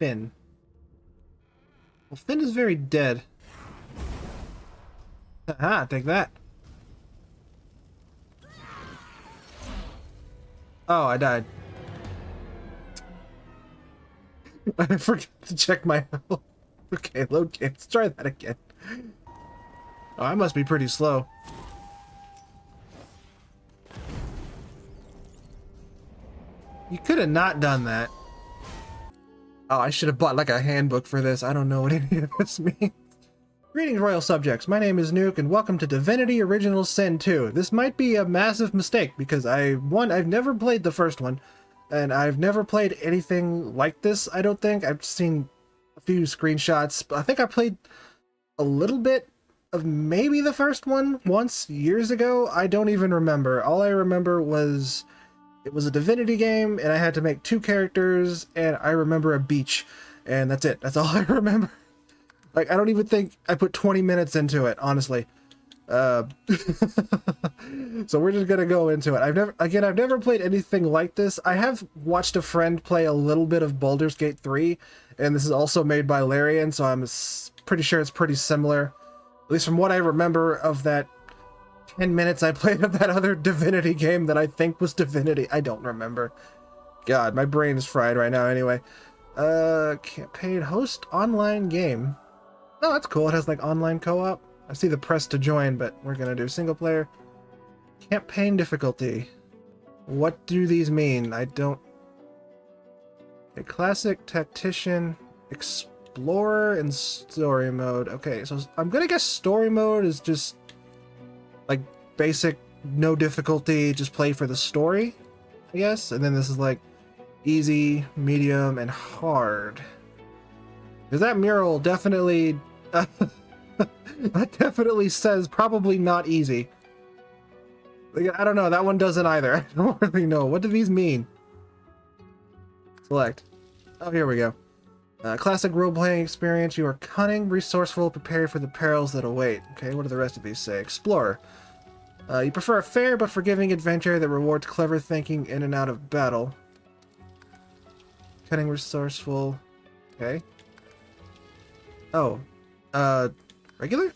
Finn. Well, Finn is very dead. Haha, take that. Oh, I died. I forgot to check my health. Okay, load game. Let's try that again. Oh, I must be pretty slow. You could have not done that. Oh, I should have bought like a handbook for this. I don't know what any of this means. Greetings, royal subjects. My name is Nuke, and welcome to Divinity Original Sin 2. This might be a massive mistake because I've never played the first one, and I've never played anything like this. I don't think I've seen a few screenshots. But I think I played a little bit of maybe the first one once years ago. I don't even remember. All I remember was it was a Divinity game, and I had to make 2 characters, and I remember a beach, and that's it. That's all I remember. Like, I don't even think I put 20 minutes into it, honestly. So we're just gonna go into it. I've never played anything like this. I have watched a friend play a little bit of Baldur's Gate 3, and this is also made by Larian, so I'm pretty sure it's pretty similar. At least from what I remember of that 10 minutes I played of that other Divinity game that I think was Divinity. I don't remember. God, my brain is fried right now anyway. Campaign host online game. Oh, that's cool. It has like online co-op. I see the press to join, but we're gonna do single player. Campaign difficulty. What do these mean? I don't... A classic, tactician, explorer, and story mode. Okay, so I'm gonna guess story mode is just like basic, no difficulty, just play for the story, I guess. And then this is like easy, medium, and hard. Because that mural definitely... that definitely says probably not easy. Like, I don't know, that one doesn't either. I don't really know. What do these mean? Select. Oh, here we go. Classic role-playing experience. You are cunning, resourceful, prepared for the perils that await. Okay, what do the rest of these say? Explorer. You prefer a fair but forgiving adventure that rewards clever thinking in and out of battle. Cunning, resourceful. Okay. Oh. Regular?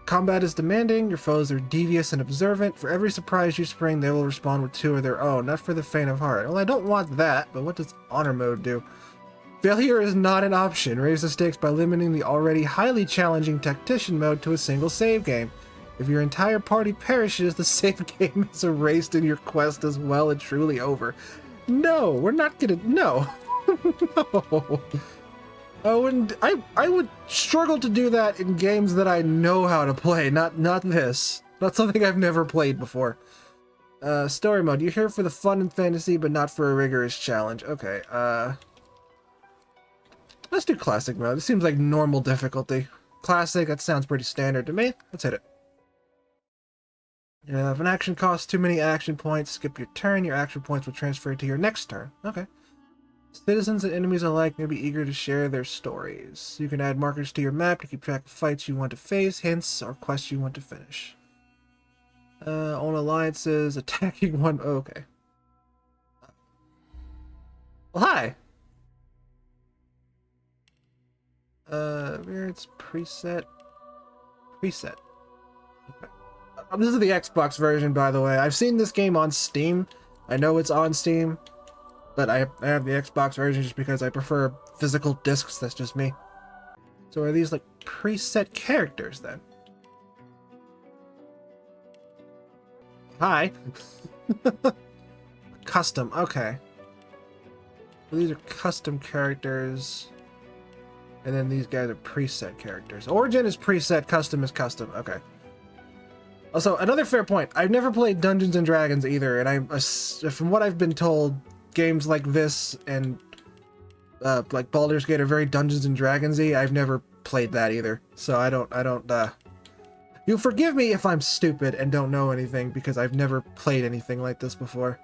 Combat is demanding, your foes are devious and observant. For every surprise you spring, they will respond with 2 of their own. Not for the faint of heart. Well, I don't want that, but what does honor mode do? Failure is not an option. Raise the stakes by limiting the already highly challenging tactician mode to a single save game. If your entire party perishes, the save game is erased and your quest is well and truly over. No, we're not gonna... No. No. Oh, and I would struggle to do that in games that I know how to play, not this. Not something I've never played before. Story mode. You're here for the fun and fantasy, but not for a rigorous challenge. Okay, let's do classic mode. This seems like normal difficulty. Classic, that sounds pretty standard to me. Let's hit it. If an action costs too many action points, skip your turn. Your action points will transfer to your next turn. Okay. Citizens and enemies alike may be eager to share their stories. You can add markers to your map to keep track of fights you want to face, hints, or quests you want to finish. Own alliances, attacking one... Oh, okay. Well, hi! Where it's preset... Preset. Okay. This is the Xbox version, by the way. I've seen this game on Steam. I know it's on Steam. But I have the Xbox version just because I prefer physical discs. That's just me. So are these like preset characters then? Hi. Custom. Okay. So these are custom characters. And then these guys are preset characters. Origin is preset, custom is custom. Okay. Also, another fair point. I've never played Dungeons and Dragons either, and from what I've been told, games like this and like Baldur's Gate are very Dungeons and Dragons-y. I've never played that either, so I don't. You'll forgive me if I'm stupid and don't know anything because I've never played anything like this before.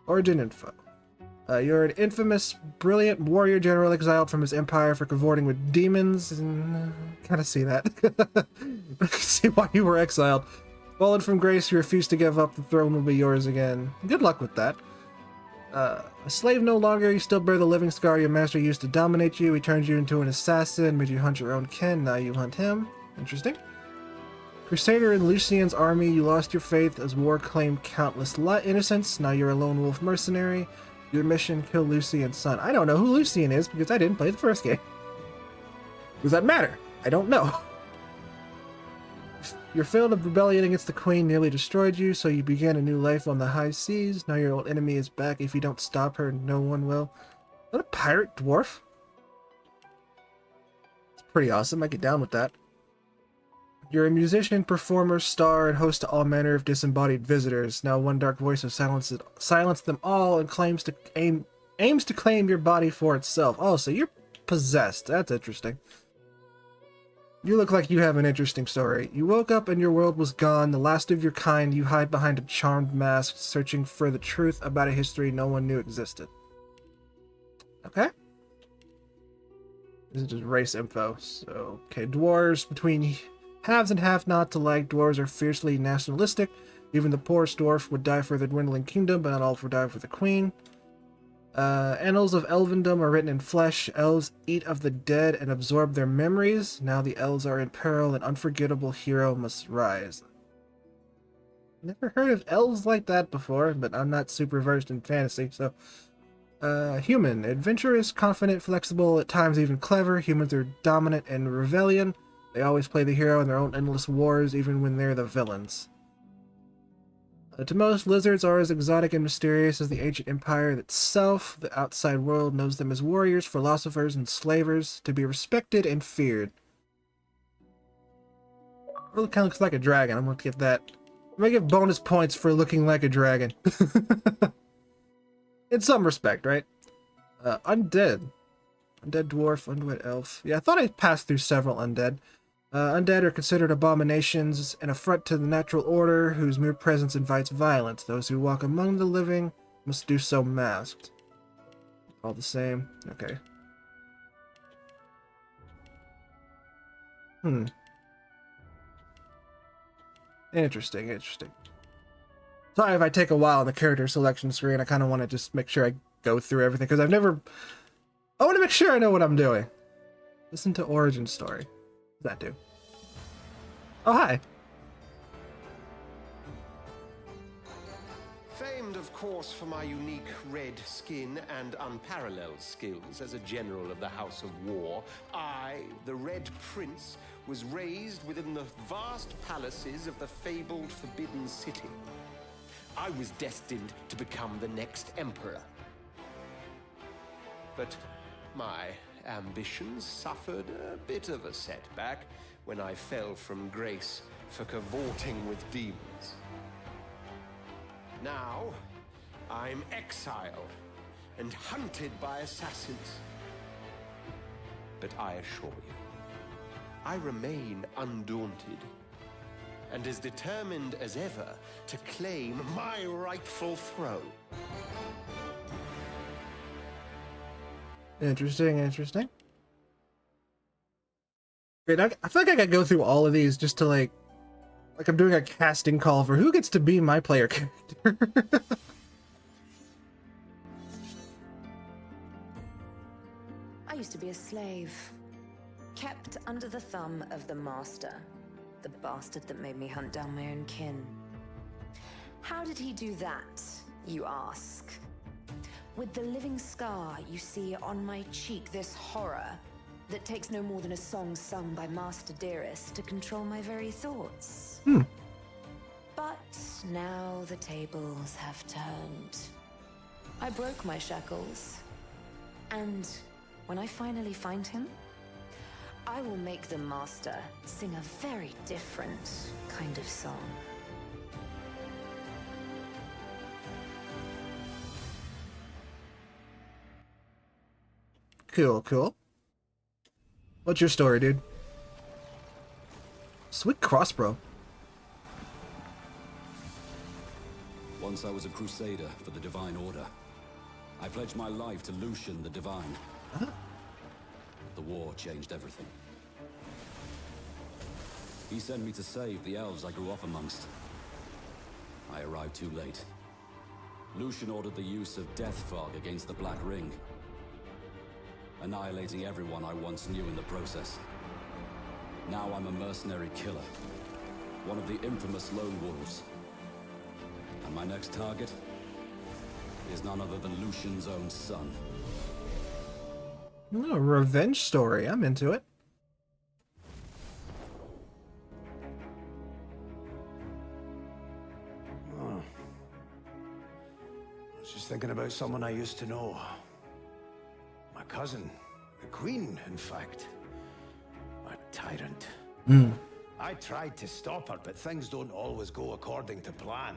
Origin info. You're an infamous, brilliant warrior general exiled from his empire for cavorting with demons. And kind of see that. I can see why you were exiled. Fallen from grace, you refuse to give up. The throne will be yours again. Good luck with that. A slave no longer, you still bear the living scar your master used to dominate you. He turned you into an assassin, made you hunt your own kin, now you hunt him. Interesting. Crusader in Lucian's army, you lost your faith as war claimed countless innocents, now you're a lone wolf mercenary. Your mission, kill Lucian's son. I don't know who Lucian is because I didn't play the first game. Does that matter? I don't know. Your failed rebellion against the queen nearly destroyed you, so you began a new life on the high seas. Now your old enemy is back. If you don't stop her, no one will. Is that a pirate dwarf? It's pretty awesome. I get down with that. You're a musician, performer, star, and host to all manner of disembodied visitors. Now one dark voice has silenced them all and aims to claim your body for itself. Oh, so you're possessed. That's interesting. You look like you have an interesting story. You woke up and your world was gone, the last of your kind. You hide behind a charmed mask, searching for the truth about a history no one knew existed. Okay. This is just race info. So, okay, dwarves between haves and have-nots alike. Dwarves are fiercely nationalistic. Even the poorest dwarf would die for the dwindling kingdom, but not all would die for the queen. Annals of elvendom are written in flesh. Elves eat of the dead and absorb their memories. Now the elves are in peril. An unforgettable hero must rise. Never heard of elves like that before, but I'm not super versed in fantasy, so... human. Adventurous, confident, flexible, at times even clever. Humans are dominant and rebellion. They always play the hero in their own endless wars, even when they're the villains. To most, lizards are as exotic and mysterious as the ancient empire itself. The outside world knows them as warriors, philosophers, and slavers, to be respected and feared. Really kind of looks like a dragon. I'm going to give that... I'm going to give bonus points for looking like a dragon. In some respect, right? Undead. Undead dwarf, undead elf. Yeah, I thought I passed through several undead. Undead are considered abominations, an affront to the natural order, whose mere presence invites violence. Those who walk among the living must do so masked. All the same. Okay. Interesting, interesting. Sorry if I take a while on the character selection screen. I kind of want to just make sure I go through everything, because I want to make sure I know what I'm doing. Listen to origin story. What does that do? Oh, hi. Famed, of course, for my unique red skin and unparalleled skills as a general of the House of War, I, the Red Prince, was raised within the vast palaces of the fabled Forbidden City. I was destined to become the next emperor. But my ambitions suffered a bit of a setback when I fell from grace for cavorting with demons. Now, I'm exiled and hunted by assassins. But I assure you, I remain undaunted and as determined as ever to claim my rightful throne. Interesting, interesting. Great, I feel like I gotta go through all of these just to like I'm doing a casting call for who gets to be my player character. I used to be a slave, kept under the thumb of the master, the bastard that made me hunt down my own kin. How did he do that, you ask? With the living scar you see on my cheek, this horror that takes no more than a song sung by Master Dearest to control my very thoughts. But now the tables have turned. I broke my shackles, and when I finally find him, I will make the Master sing a very different kind of song. Cool, cool. What's your story, dude? Sweet crossbow. Once I was a crusader for the Divine Order. I pledged my life to Lucian the Divine. The war changed everything. He sent me to save the elves I grew up amongst. I arrived too late. Lucian ordered the use of death fog against the Black Ring, annihilating everyone I once knew in the process. Now I'm a mercenary killer, one of the infamous Lone Wolves. And my next target is none other than Lucian's own son. Oh, revenge story. I'm into it. Oh. I was just thinking about someone I used to know. My cousin, the Queen, in fact. A tyrant. I tried to stop her, but things don't always go according to plan.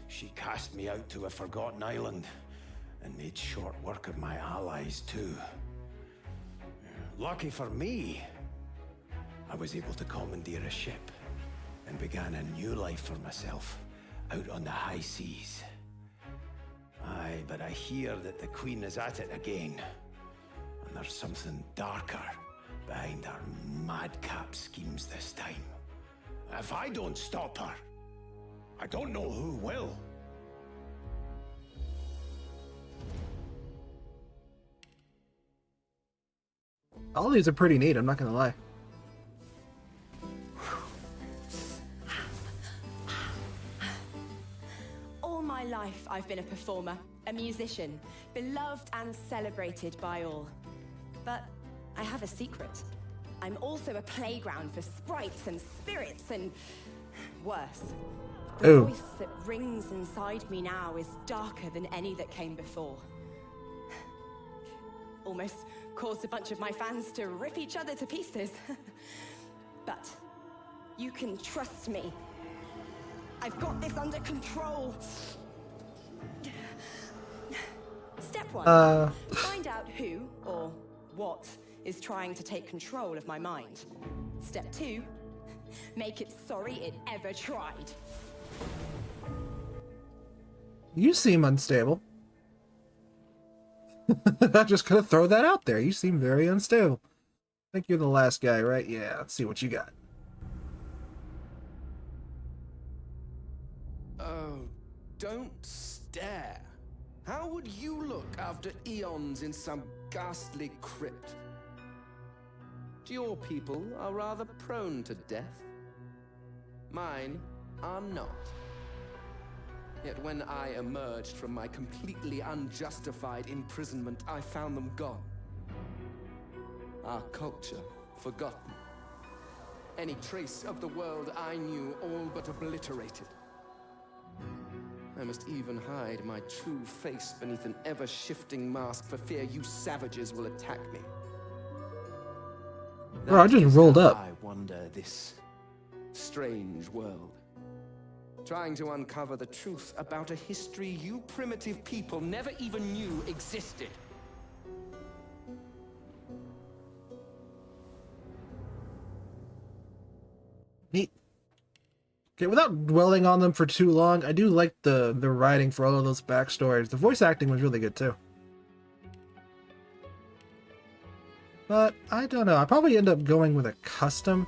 She cast me out to a forgotten island and made short work of my allies too. Lucky for me, I was able to commandeer a ship and began a new life for myself out on the high seas. Aye, but I hear that the Queen is at it again, and there's something darker behind her madcap schemes this time. If I don't stop her, I don't know who will. All these are pretty neat, I'm not gonna lie. All my life, I've been a performer, a musician, beloved and celebrated by all. But I have a secret. I'm also a playground for sprites and spirits and worse. The Ooh. voice that rings inside me now is darker than any that came before. Almost caused a bunch of my fans to rip each other to pieces. But you can trust me. I've got this under control. Step 1. Find out who or what is trying to take control of my mind. Step 2. Make it sorry it ever tried. You seem unstable. I'm just gonna throw that out there. You seem very unstable. I think you're the last guy, right? Yeah, let's see what you got. Oh, don't stare. How would you look after eons in some ghastly crypt? Your people are rather prone to death. Mine are not. Yet when I emerged from my completely unjustified imprisonment, I found them gone. Our culture forgotten. Any trace of the world I knew all but obliterated. I must even hide my true face beneath an ever-shifting mask for fear you savages will attack me. Bro, I That just is rolled how up. I wander this strange world, trying to uncover the truth about a history you primitive people never even knew existed. Neat. Okay, without dwelling on them for too long, I do like the writing for all of those backstories. The voice acting was really good too. But I don't know. I probably end up going with a custom,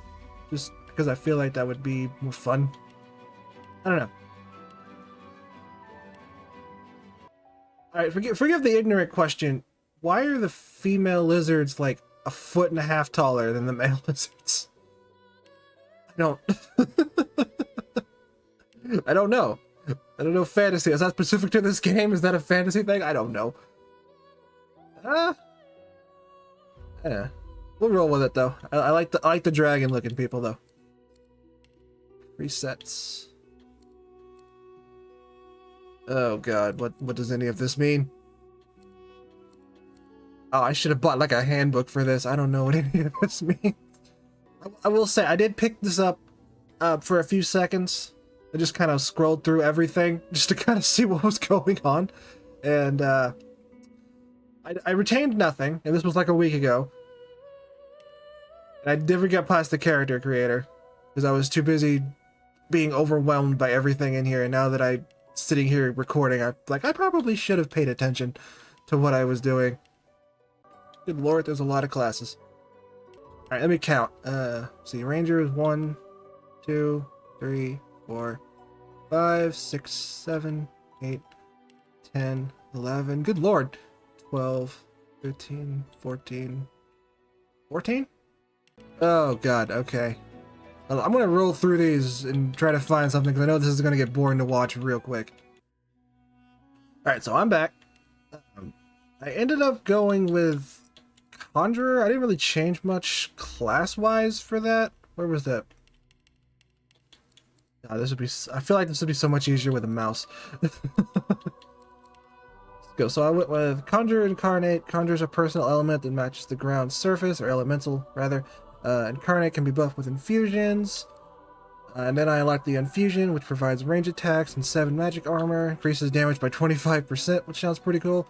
just because I feel like that would be more fun. I don't know. All right, forgive the ignorant question. Why are the female lizards like 1.5 feet taller than the male lizards? I don't. I don't know. I don't know fantasy. Is that specific to this game? Is that a fantasy thing? I don't know. Yeah. We'll roll with it though. I like the dragon looking people though. Resets. Oh god, what does any of this mean? Oh, I should have bought like a handbook for this. I don't know what any of this means. I will say I did pick this up for a few seconds. I just kind of scrolled through everything just to kind of see what was going on, and I retained nothing. And this was like a week ago. And I never got past the character creator because I was too busy being overwhelmed by everything in here. And now that I'm sitting here recording, I probably should have paid attention to what I was doing. Good lord, there's a lot of classes. All right, let me count. See, Ranger is 1, 2, 3, 4, 5, 6, 7, 8, 10, 11, good lord, 12, 13, 14, 14? Oh god, okay. I'm gonna roll through these and try to find something, because I know this is gonna get boring to watch real quick. Alright, so I'm back. I ended up going with Conjurer. I didn't really change much class-wise for that. Where was that? God, this would be... I feel like this would be so much easier with a mouse. Let's go. So I went with Conjurer Incarnate. Conjure's a personal element that matches the ground surface, or elemental, rather. Incarnate can be buffed with infusions. And then I unlocked the Infusion, which provides range attacks and 7 magic armor. Increases damage by 25%, which sounds pretty cool.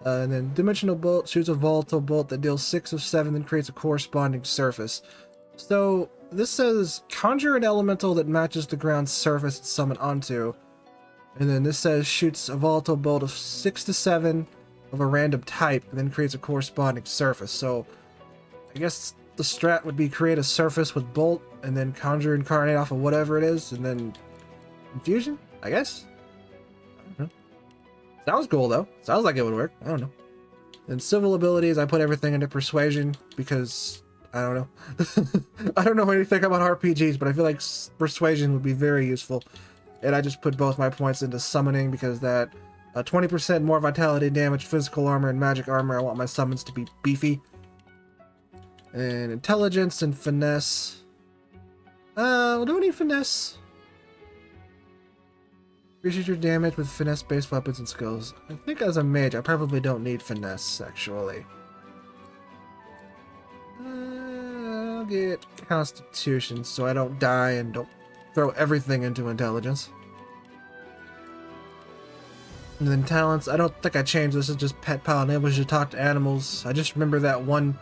And then Dimensional Bolt shoots a volatile bolt that deals 6 of 7, then creates a corresponding surface. So this says conjure an elemental that matches the ground surface it's summoned onto. And then this says shoots a volatile bolt of 6 to 7 of a random type, and then creates a corresponding surface. So I guess the strat would be create a surface with bolt, and then conjure incarnate off of whatever it is, and then infusion, I guess? I don't know. Sounds cool though. Sounds like it would work. I don't know. And civil abilities, I put everything into persuasion because I don't know. I don't know anything about RPGs, but I feel like persuasion would be very useful. And I just put both my points into summoning because that 20% more vitality damage, physical armor, and magic armor. I want my summons to be beefy. And intelligence and finesse. Do I need finesse? Increases your damage with finesse-based weapons and skills. I think as a mage, I probably don't need finesse, actually. I'll get constitution so I don't die and don't throw everything into intelligence. And then talents, I don't think I changed this. It's just pet pal enables you to talk to animals. I just remember that one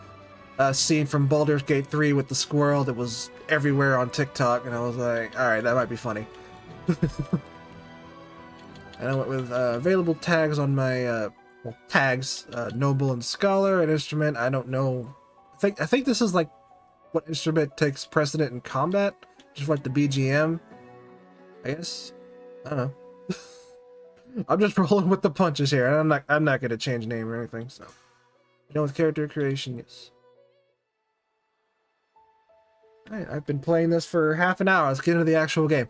scene from Baldur's Gate 3 with the squirrel that was everywhere on TikTok, and I was like, alright, that might be funny. And I went with available tags on my tags, noble and scholar, an instrument. I don't know. I think this is like what instrument takes precedent in combat, just like the BGM. I guess. I don't know. I'm just rolling with the punches here. I'm not gonna change name or anything. So, with character creation, yes. Alright, I've been playing this for half an hour. Let's get into the actual game.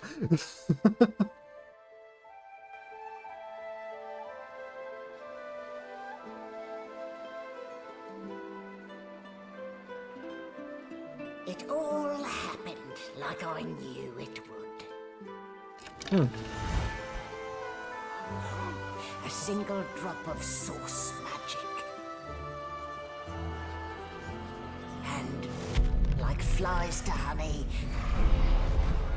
It all happened like I knew it would. A single drop of source magic. And like flies to honey,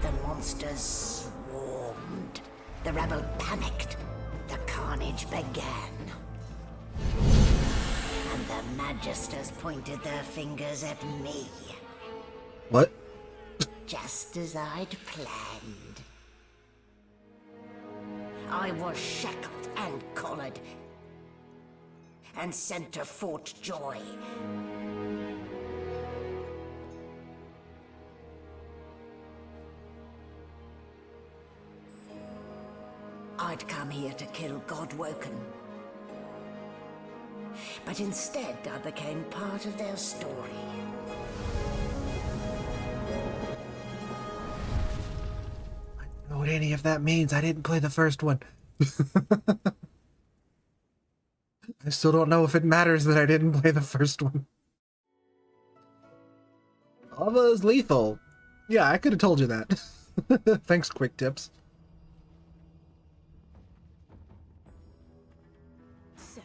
the monsters swarmed. The rebel panicked. The carnage began. And the magisters pointed their fingers at me. What? Just as I'd planned. I was shackled and collared and sent to Fort Joy. I'd come here to kill Godwoken. But instead I became part of their story. I don't know what any of that means. I didn't play the first one. I still don't know if it matters that I didn't play the first one. Lava is lethal. Yeah, I could have told you that. Thanks, Quick Tips. So,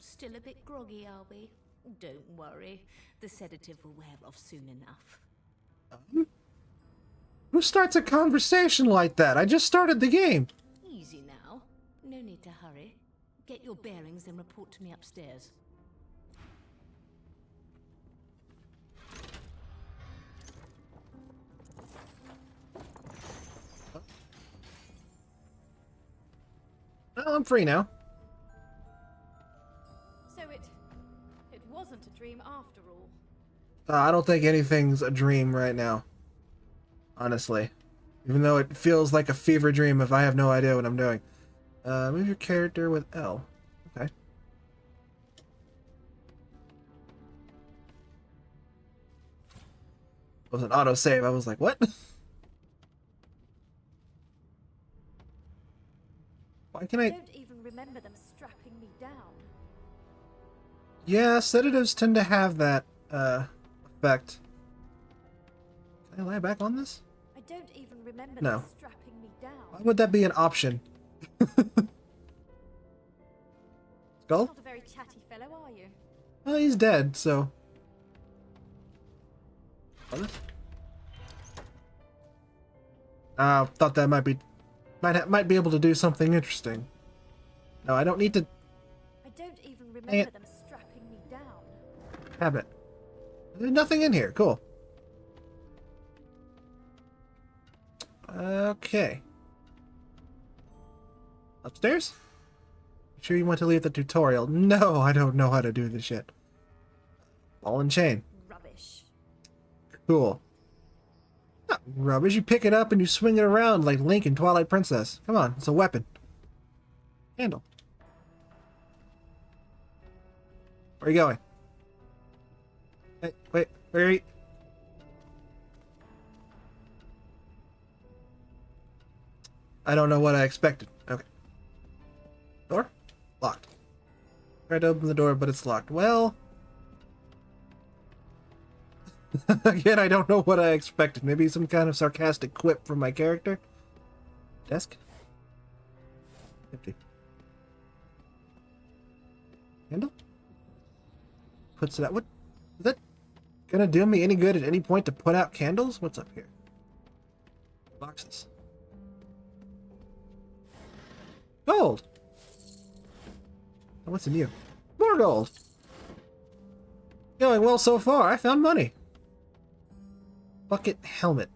still a bit groggy, are we? Don't worry. The sedative will wear off soon enough. Who starts a conversation like that? I just started the game. Easy now. No need to hurry. Get your bearings and report to me upstairs. Well, I'm free now. So it wasn't a dream after all. I don't think anything's a dream right now. Honestly. Even though it feels like a fever dream if I have no idea what I'm doing. Move your character with L. Okay. It was an autosave. I was like, what? Why can I I... don't even remember them strapping me down. Yeah, sedatives tend to have that, effect. Can I lie back on this? I don't even remember No. them strapping me Why down. would that be an option? Skull? Not a very chatty fellow, are you? Well, he's dead, so... What? Thought that might be... Might be able to do something interesting. No, I don't need to I don't even Dang remember it. them strapping me down. have it. There's nothing in here. Cool. Okay. Upstairs? Sure you want to leave the tutorial? No, I don't know how to do this yet. Ball and chain. Rubbish. Cool. Not rubbish. You pick it up and you swing it around like Link in Twilight Princess. Come on, it's a weapon. Handle. Where are you going? Wait, where are you? I don't know what I expected. Okay. Door? Locked. Tried to open the door, but it's locked. Well... Again, I don't know what I expected. Maybe some kind of sarcastic quip from my character? Desk? Empty. Handle? Puts it out. What? Is that gonna do me any good at any point to put out candles? What's up here? Boxes. Gold! What's in you? More gold! Going well so far. I found money. Bucket helmet.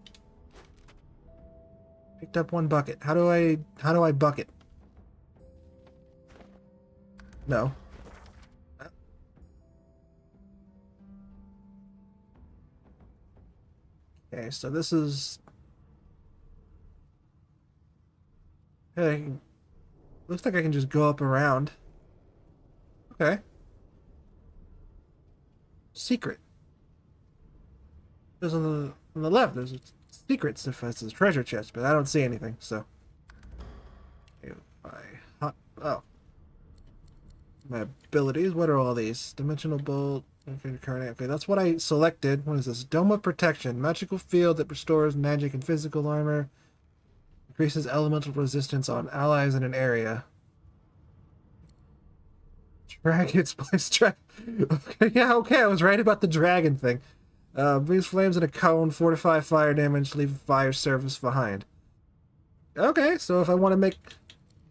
Picked up one bucket. How do I bucket? No. Okay, so this is... Hey, looks like I can just go up around. Okay. Secret. There's on the left, there's a secret if it's a treasure chest, but I don't see anything, so. Oh. My abilities, what are all these? Dimensional bolt, okay, that's what I selected. What is this? Dome of Protection, magical field that restores magic and physical armor. Increases elemental resistance on allies in an area. Dragons place Okay, yeah, okay, I was right about the dragon thing. Breathe flames in a cone, fortify fire damage, leave fire service behind. Okay, so if I want to make...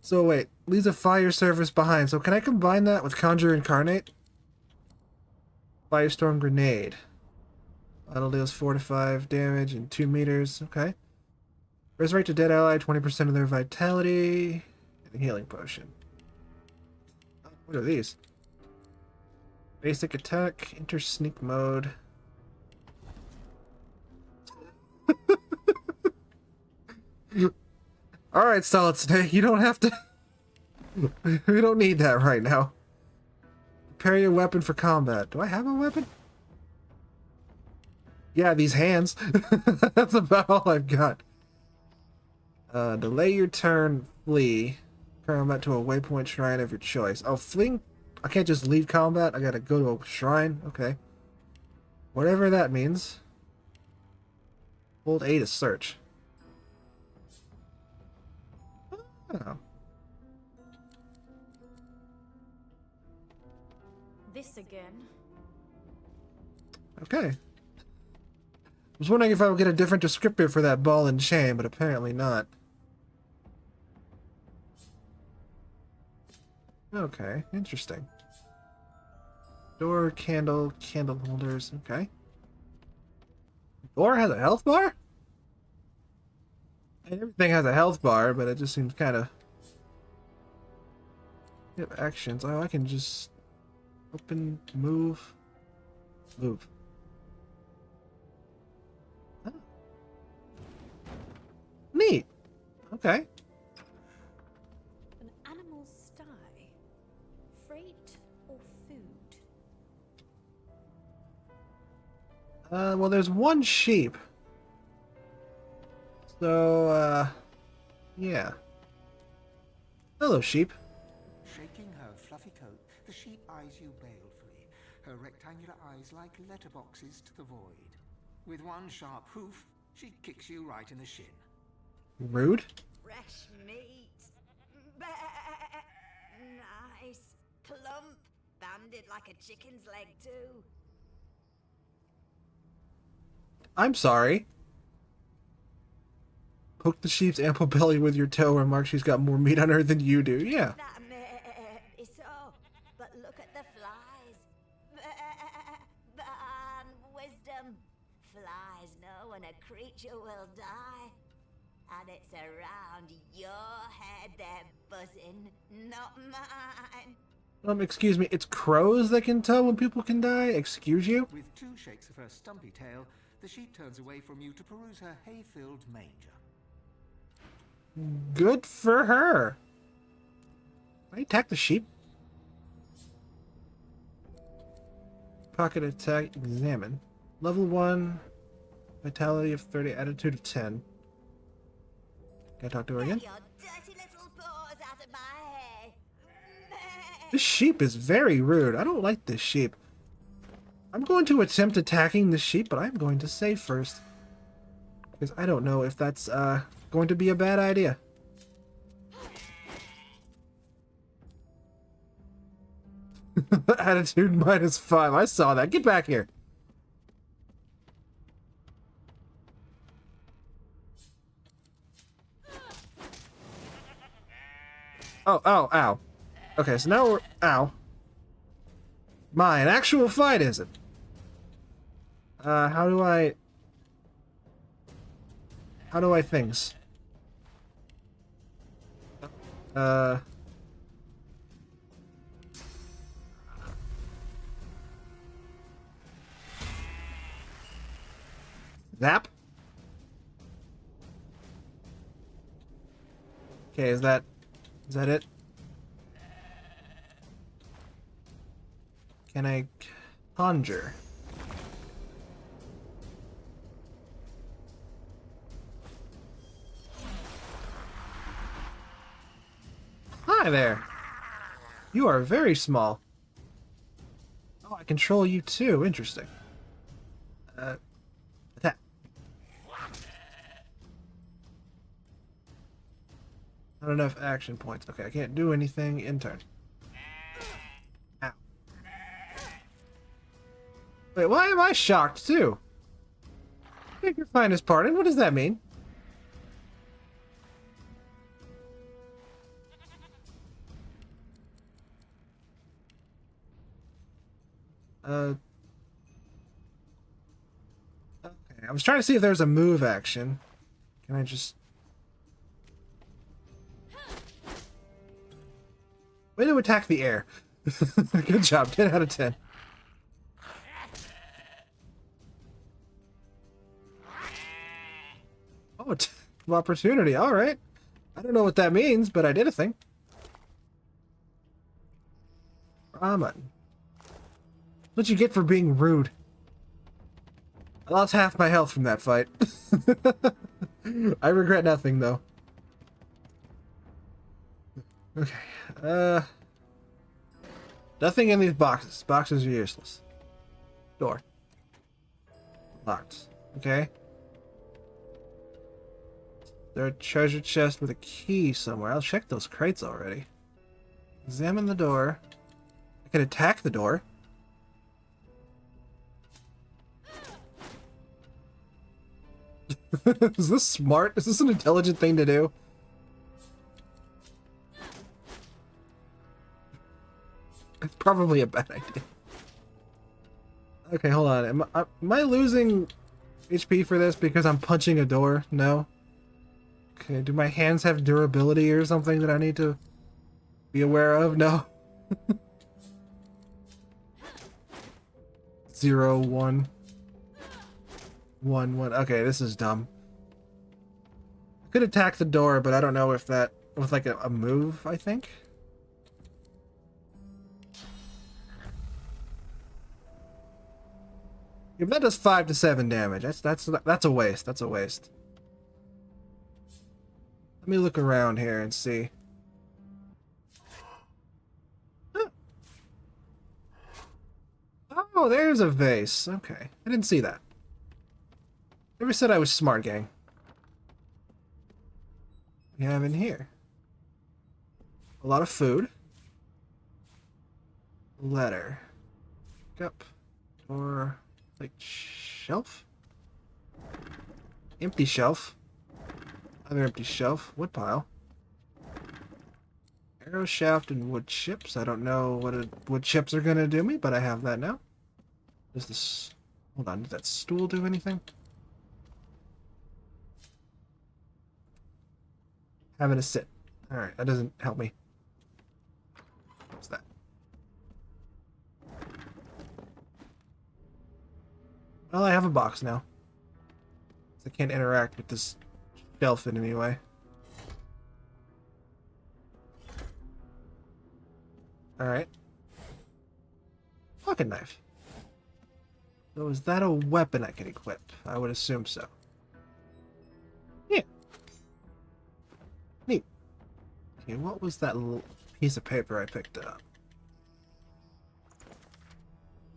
So wait, leaves a fire service behind. So can I combine that with Conjure Incarnate? Firestorm Grenade. That'll deals 4 to 5 damage in 2 meters. Okay. Resurrect a dead ally, 20% of their vitality. And a healing potion. What are these? Basic attack, enter sneak mode. Alright, Solid Snake, you don't have to... We don't need that right now. Prepare your weapon for combat. Do I have a weapon? Yeah, these hands. That's about all I've got. Delay your turn, flee. Combat to a waypoint shrine of your choice. Oh, fleeing... I can't just leave combat. I gotta go to a shrine. Okay. Whatever that means. Hold A to search. Oh. This again. Okay. I was wondering if I would get a different descriptor for that ball and chain, but apparently not. Okay, interesting. Door, candle, candle holders, okay. Door has a health bar? Everything has a health bar, but it just seems kind of... actions. Oh, I can just... Open, move, move. Oh. Neat. Okay. An Well, there's one sheep. So, yeah. Hello, sheep. Shaking her fluffy coat, the sheep eyes you balefully, her rectangular eyes like letterboxes to the void. With one sharp hoof, she kicks you right in the shin. Rude? Fresh meat. Nice. Plump. Banded like a chicken's leg, too. I'm sorry. Poke the sheep's ample belly with your toe, remark she's got more meat on her than you do. Yeah. That may be so, but look at the flies. Ban wisdom. Flies know when a creature will die. And it's around your head they're buzzing, not mine. Excuse me, it's crows that can tell when people can die? Excuse you? With two shakes of her stumpy tail, the sheep turns away from you to peruse her hay-filled manger. Good for her. I attack the sheep. Pocket attack, examine. Level 1, vitality of 30, attitude of 10. Can I talk to her again? Get your dirty little paws out of my hay. This sheep is very rude. I don't like this sheep. I'm going to attempt attacking the sheep, but I'm going to save first. Because I don't know if that's going to be a bad idea. Attitude -5. I saw that. Get back here. Oh, oh, ow. Okay, so now we're... Ow. An actual fight, is it? How do I... How do I things? Zap? Okay, is that it? Can I conjure? Hi there. You are very small. Oh, I control you too. Interesting. Attack. Not enough action points. Okay, I can't do anything in turn. Ow. Wait, why am I shocked too? Beg your finest pardon. What does that mean? Okay, I was trying to see if there's a move action. Can I just... Way to attack the air. Good job, 10 out of 10. Oh, opportunity, alright. I don't know what that means, but I did a thing. Ramen. What you get for being rude. I lost half my health from that fight. I regret nothing, though. Okay, nothing in these boxes. Boxes are useless. Door. Locked. Okay. There's a treasure chest with a key somewhere. I'll check those crates already. Examine the door. I can attack the door. Is this smart? Is this an intelligent thing to do? It's probably a bad idea. Okay, hold on. Am I losing HP for this because I'm punching a door? No? Okay, do my hands have durability or something that I need to be aware of? No. 0, 1. 1, 1. Okay, this is dumb. I could attack the door, but I don't know if that was like a move, I think. If that does 5 to 7 damage, that's a waste. That's a waste. Let me look around here and see. Oh, there's a vase. Okay, I didn't see that. Never said I was smart, gang. We have in here a lot of food. Letter. Cup. Or like shelf. Empty shelf. Other empty shelf. Wood pile. Arrow shaft and wood chips. I don't know what wood chips are gonna do me, but I have that now. Does this... Hold on, did that stool do anything? Having a sit. Alright, that doesn't help me. What's that? Well, I have a box now. I can't interact with this shelf in any way. Alright. Pocket knife. So is that a weapon I can equip? I would assume so. Yeah. Neat. Okay, what was that little piece of paper I picked up?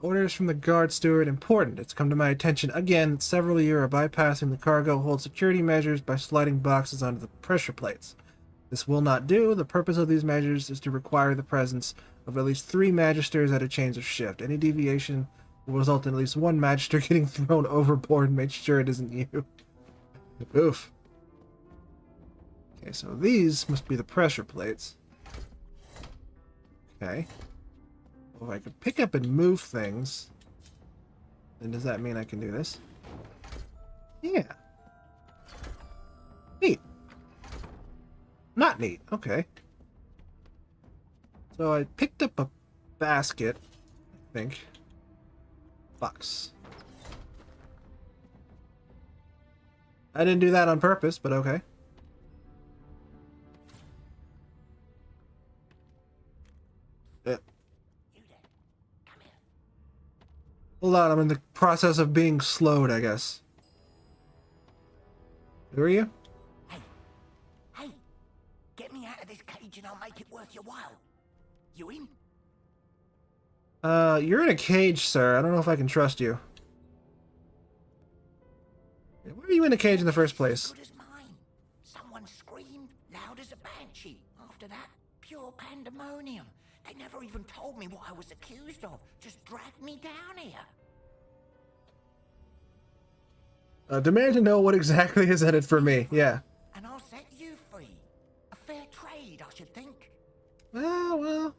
Orders from the guard steward. Important. It's come to my attention again that several of you are bypassing the cargo hold security measures by sliding boxes onto the pressure plates. This will not do. The purpose of these measures is to require the presence of at least 3 magisters at a change of shift. Any deviation will result in at least 1 magister getting thrown overboard. Make sure it isn't you. Oof. Okay, so these must be the pressure plates. Okay. Well, if I can pick up and move things, then does that mean I can do this? Yeah. Neat. Not neat. Okay. So I picked up a basket, I think. Box. I didn't do that on purpose, but okay. Hold on, I'm in the process of being slowed, I guess. Who are you? Hey, get me out of this cage and I'll make it worth your while. You in? You're in a cage, sir. I don't know if I can trust you. Why are you in a cage in the first place? Good as mine. Someone screamed loud as a banshee. After that, pure pandemonium. They never even told me what I was accused of. Just dragged me down here. Demand to know what exactly is headed for me. Yeah. And I'll set you free. A fair trade, I should think. Well.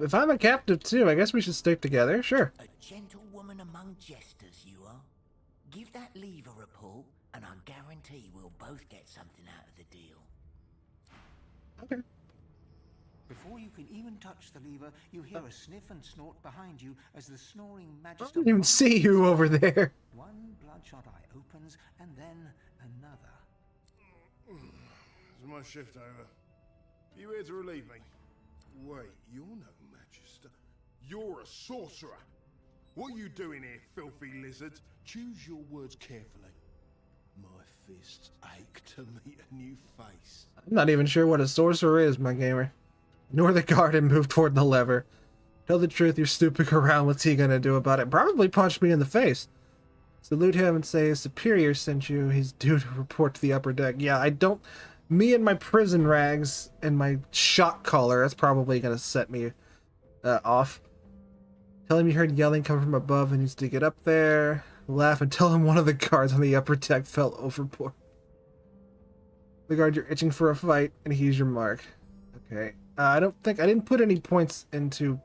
If I'm a captive too, I guess we should stick together. Sure. A gentlewoman among jesters, you are. Give that lever a pull, and I guarantee we'll both get something out of the deal. Okay. Before you can even touch the lever, you hear a sniff and snort behind you as the snoring I magister... don't even see you over there. One bloodshot eye opens, and then another. Is my shift over? Are you here to relieve me? Wait, you're no magister. You're a sorcerer. What are you doing here, filthy lizards? Choose your words carefully. My fists ache to meet a new face. I'm not even sure what a sorcerer is, my gamer. Ignore the guard and move toward the lever. Tell the truth, you're snooping around. What's he gonna do about it? Probably punch me in the face. Salute him and say his superior sent you. He's due to report to the upper deck. Yeah, I don't... Me and my prison rags and my shock collar, that's probably gonna set me off. Tell him you heard yelling coming from above and needs to get up there. Laugh and tell him one of the guards on the upper deck fell overboard. The guard, you're itching for a fight, and he's your mark. Okay. I didn't put any points into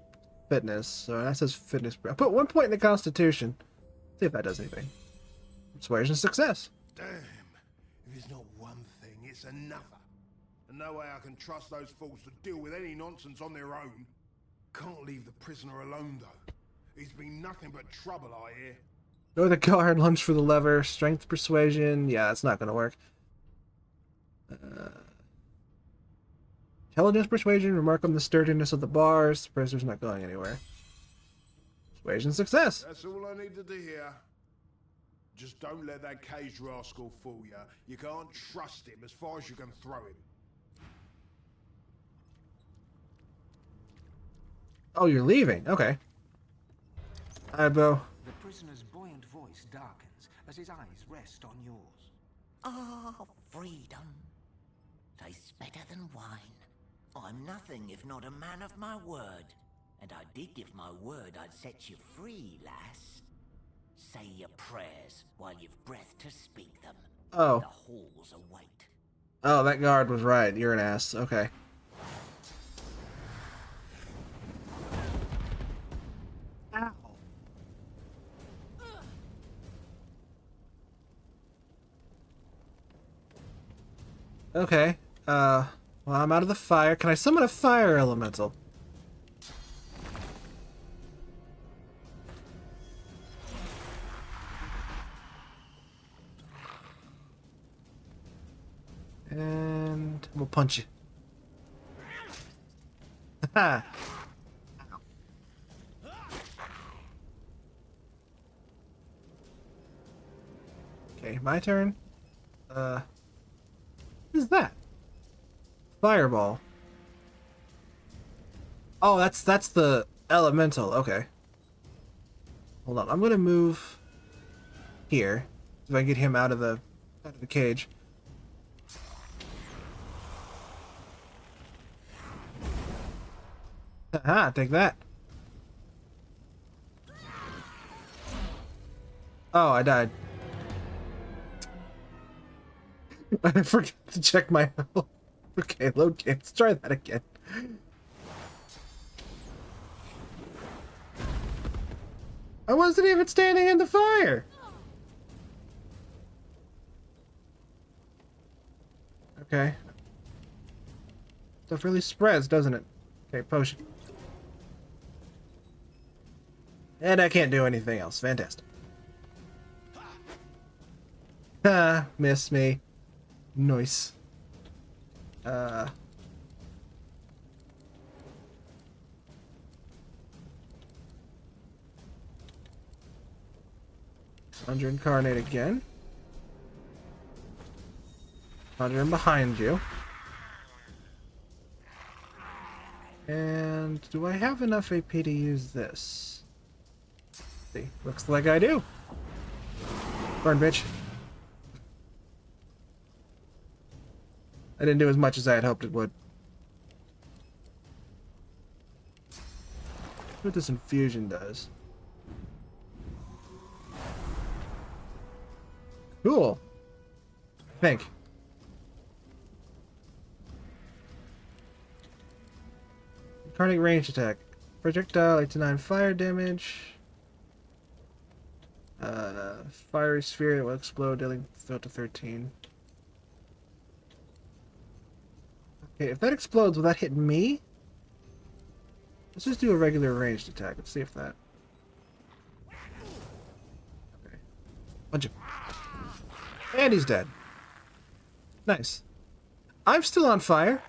fitness, so that says fitness. I put 1 point in the constitution. See if that does anything. Persuasion success. Damn. If it's not one thing, it's another. And no way I can trust those fools to deal with any nonsense on their own. Can't leave the prisoner alone, though. He's been nothing but trouble, I hear. Go to the guard, lunge for the lever, strength persuasion. Yeah, that's not going to work. Intelligence persuasion, remark on the sturdiness of the bars. The prisoner's not going anywhere. Persuasion success. That's all I needed to hear. Just don't let that caged rascal fool you. You can't trust him as far as you can throw him. Oh, you're leaving. Okay. Alright, Bo. The prisoner's buoyant voice darkens as his eyes rest on yours. Ah, freedom. Tastes better than wine. I'm nothing if not a man of my word. And I did give my word I'd set you free, lass. Say your prayers while you've breath to speak them. Oh. The halls await. Oh, that guard was right. You're an ass. Okay. Ow. Okay. Well, I'm out of the fire. Can I summon a fire elemental? And we'll punch you. Ha! Okay, my turn. What is that? Fireball. Oh, that's the elemental. Okay. Hold on. I'm gonna move here so I can get him out of the cage. Haha, take that. Oh, I died. I forgot to check my health. Okay, load game. Let's try that again. I wasn't even standing in the fire. Okay. Stuff really spreads, doesn't it? Okay, potion. And I can't do anything else. Fantastic. Ah, miss me. Nice. 100 incarnate again. 100 behind you. And do I have enough AP to use this? Let's see, looks like I do. Burn, bitch. I didn't do as much as I had hoped it would. What this infusion does. Cool. I think. Incarnate range attack. Projectile 8 to 9 fire damage. Fiery sphere that will explode, dealing up to 13. Okay, if that explodes, will that hit me? Let's just do a regular ranged attack. Let's see if that... Okay. Punch him. And he's dead. Nice. I'm still on fire.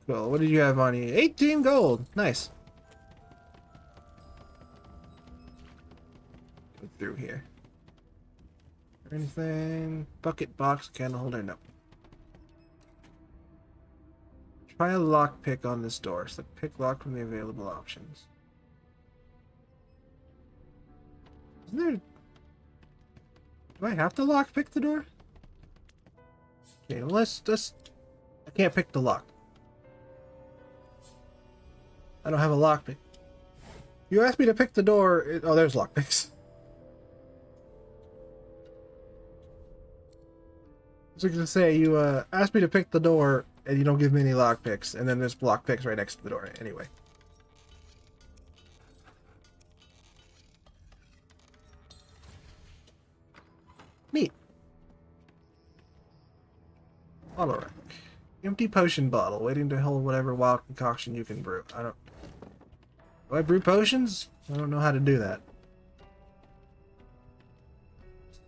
Cool. What did you have on you? 18 gold. Nice. Go through here. Anything? Bucket, box, candle holder? No. Try a lockpick on this door. Select pick lock from the available options. Isn't there... Do I have to lockpick the door? Okay, let's just... I can't pick the lock. I don't have a lockpick. You asked me to pick the door... Oh, there's lockpicks. I was going to say, you asked me to pick the door, and you don't give me any lockpicks, and then there's lockpicks right next to the door. Anyway. Neat. Bottle rack. Empty potion bottle, waiting to hold whatever wild concoction you can brew. Do I brew potions? I don't know how to do that.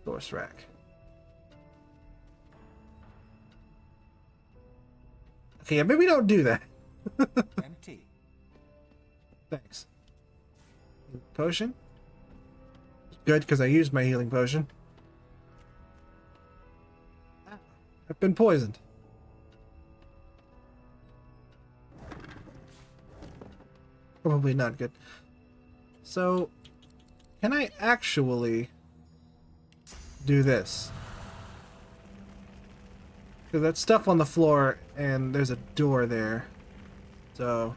Source rack. Okay, yeah, maybe don't do that. Empty. Thanks. Potion? Good, because I used my healing potion. I've been poisoned. Probably not good. So, can I actually do this? Because that stuff on the floor, and there's a door there. So...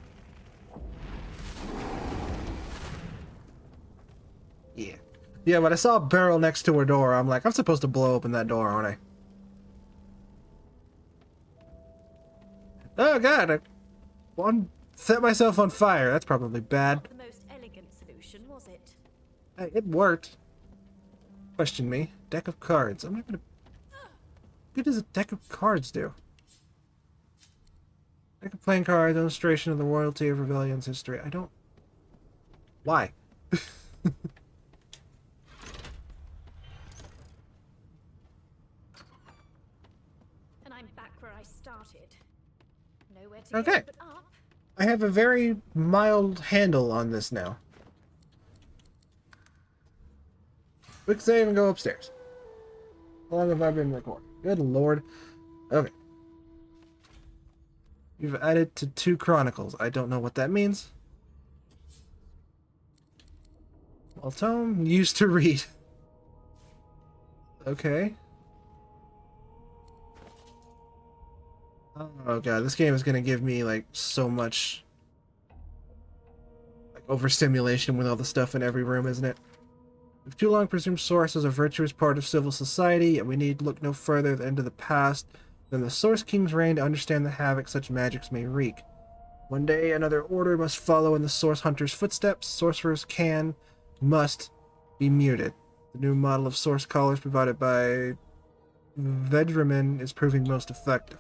yeah. Yeah, but I saw a barrel next to her door. I'm like, I'm supposed to blow open that door, aren't I? Oh god, set myself on fire. That's probably bad. Not the most elegant solution, was it? Hey, it worked. Question me. Deck of cards. I'm not gonna... What does a deck of cards do? Deck of playing cards, illustration of the royalty of Rebellion's history. I don't... Why? And I'm back where I started. Nowhere to Okay. go but up. I have a very mild handle on this now. Quick save and go upstairs. How long have I been recording? Good lord. Okay. You've added to 2 chronicles. I don't know what that means. Well, tome used to read. Okay. Oh god, this game is gonna give me like so much like overstimulation with all the stuff in every room, isn't it? We've too long presumed Source as a virtuous part of civil society, and we need look no further into the past than the Source King's reign to understand the havoc such magics may wreak. One day, another order must follow in the Source Hunter's footsteps. Sorcerers must be muted. The new model of Source Collars provided by Vedriman is proving most effective.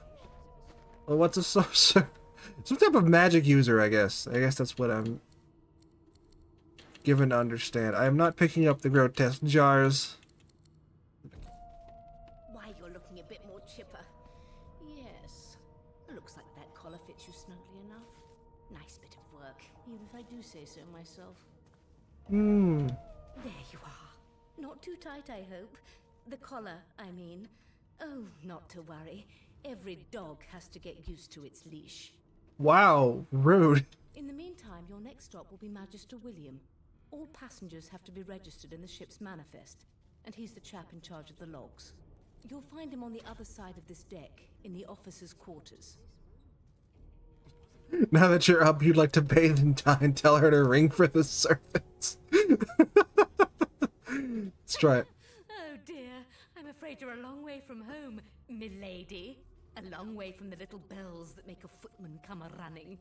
Well, what's a sorcerer? Some type of magic user, I guess. I guess that's what I'm given to understand. I am not picking up the grotesque jars. Why, you're looking a bit more chipper. Yes. Looks like that collar fits you snugly enough. Nice bit of work, even if I do say so myself. Hmm. There you are. Not too tight, I hope. The collar, I mean. Oh, not to worry. Every dog has to get used to its leash. Wow, rude. In the meantime, your next stop will be Magister William. All passengers have to be registered in the ship's manifest, and he's the chap in charge of the logs. You'll find him on the other side of this deck, in the officers' quarters. Now that you're up, you'd like to bathe and die and tell her to ring for the servants. Let's try it. Oh dear, I'm afraid you're a long way from home, milady. A long way from the little bells that make a footman come a-running.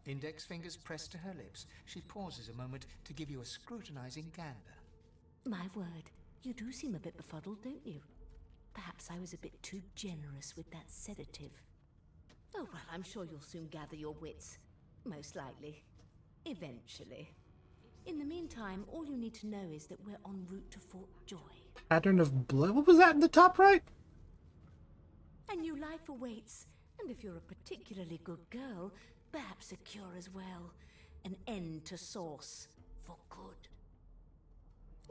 Index fingers pressed to her lips, she pauses a moment to give you a scrutinizing gander. My word, you do seem a bit befuddled, don't you? Perhaps I was a bit too generous with that sedative. Oh well, I'm sure you'll soon gather your wits. Most likely. Eventually. In the meantime, all you need to know is that we're en route to Fort Joy. Pattern of blood? What was that in the top right? A new life awaits, and if you're a particularly good girl, perhaps a cure as well. An end to Source. For good.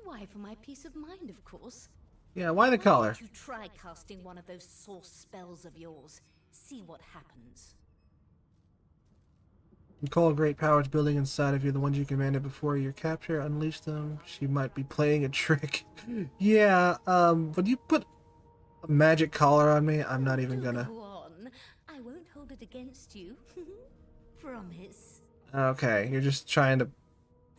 Why, for my peace of mind, of course. Yeah, why the collar? Why don't you try casting one of those Source spells of yours? See what happens. Recall great powers building inside of you, the ones you commanded before your capture. Unleash them. She might be playing a trick. Yeah, when you put a magic collar on me, I'm not even gonna... Go on. I won't hold it against you. Promise. Okay, you're just trying to...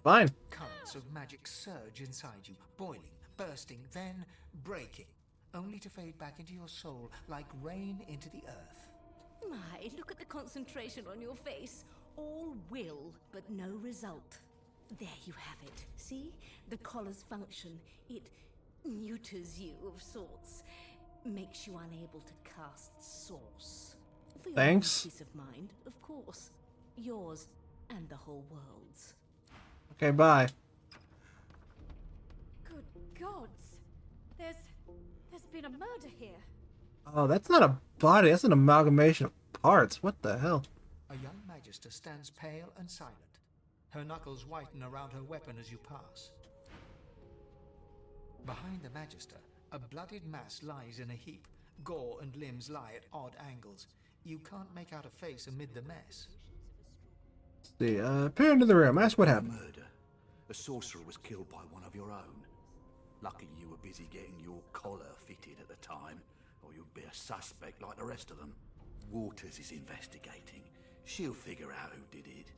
Fine. Currents of magic surge inside you, boiling, bursting, then breaking, only to fade back into your soul like rain into the earth. My, look at the concentration on your face. All will, but no result. There you have it. See? The collar's function. It neuters you of sorts. Makes you unable to cast Source. For your own Thanks. peace of mind, of course. Yours and the whole world's. Okay, bye. Good gods. There's been a murder here. Oh, that's not a body. That's an amalgamation of hearts. What the hell? A young magister stands pale and silent. Her knuckles whiten around her weapon as you pass. Behind the magister, a bloodied mass lies in a heap. Gore and limbs lie at odd angles. You can't make out a face amid the mess. See, peer into the room. Ask what happened. Murder. A sorcerer was killed by one of your own. Lucky you were busy getting your collar fitted at the time, or you'd be a suspect like the rest of them. Waters is investigating. She'll figure out who did it.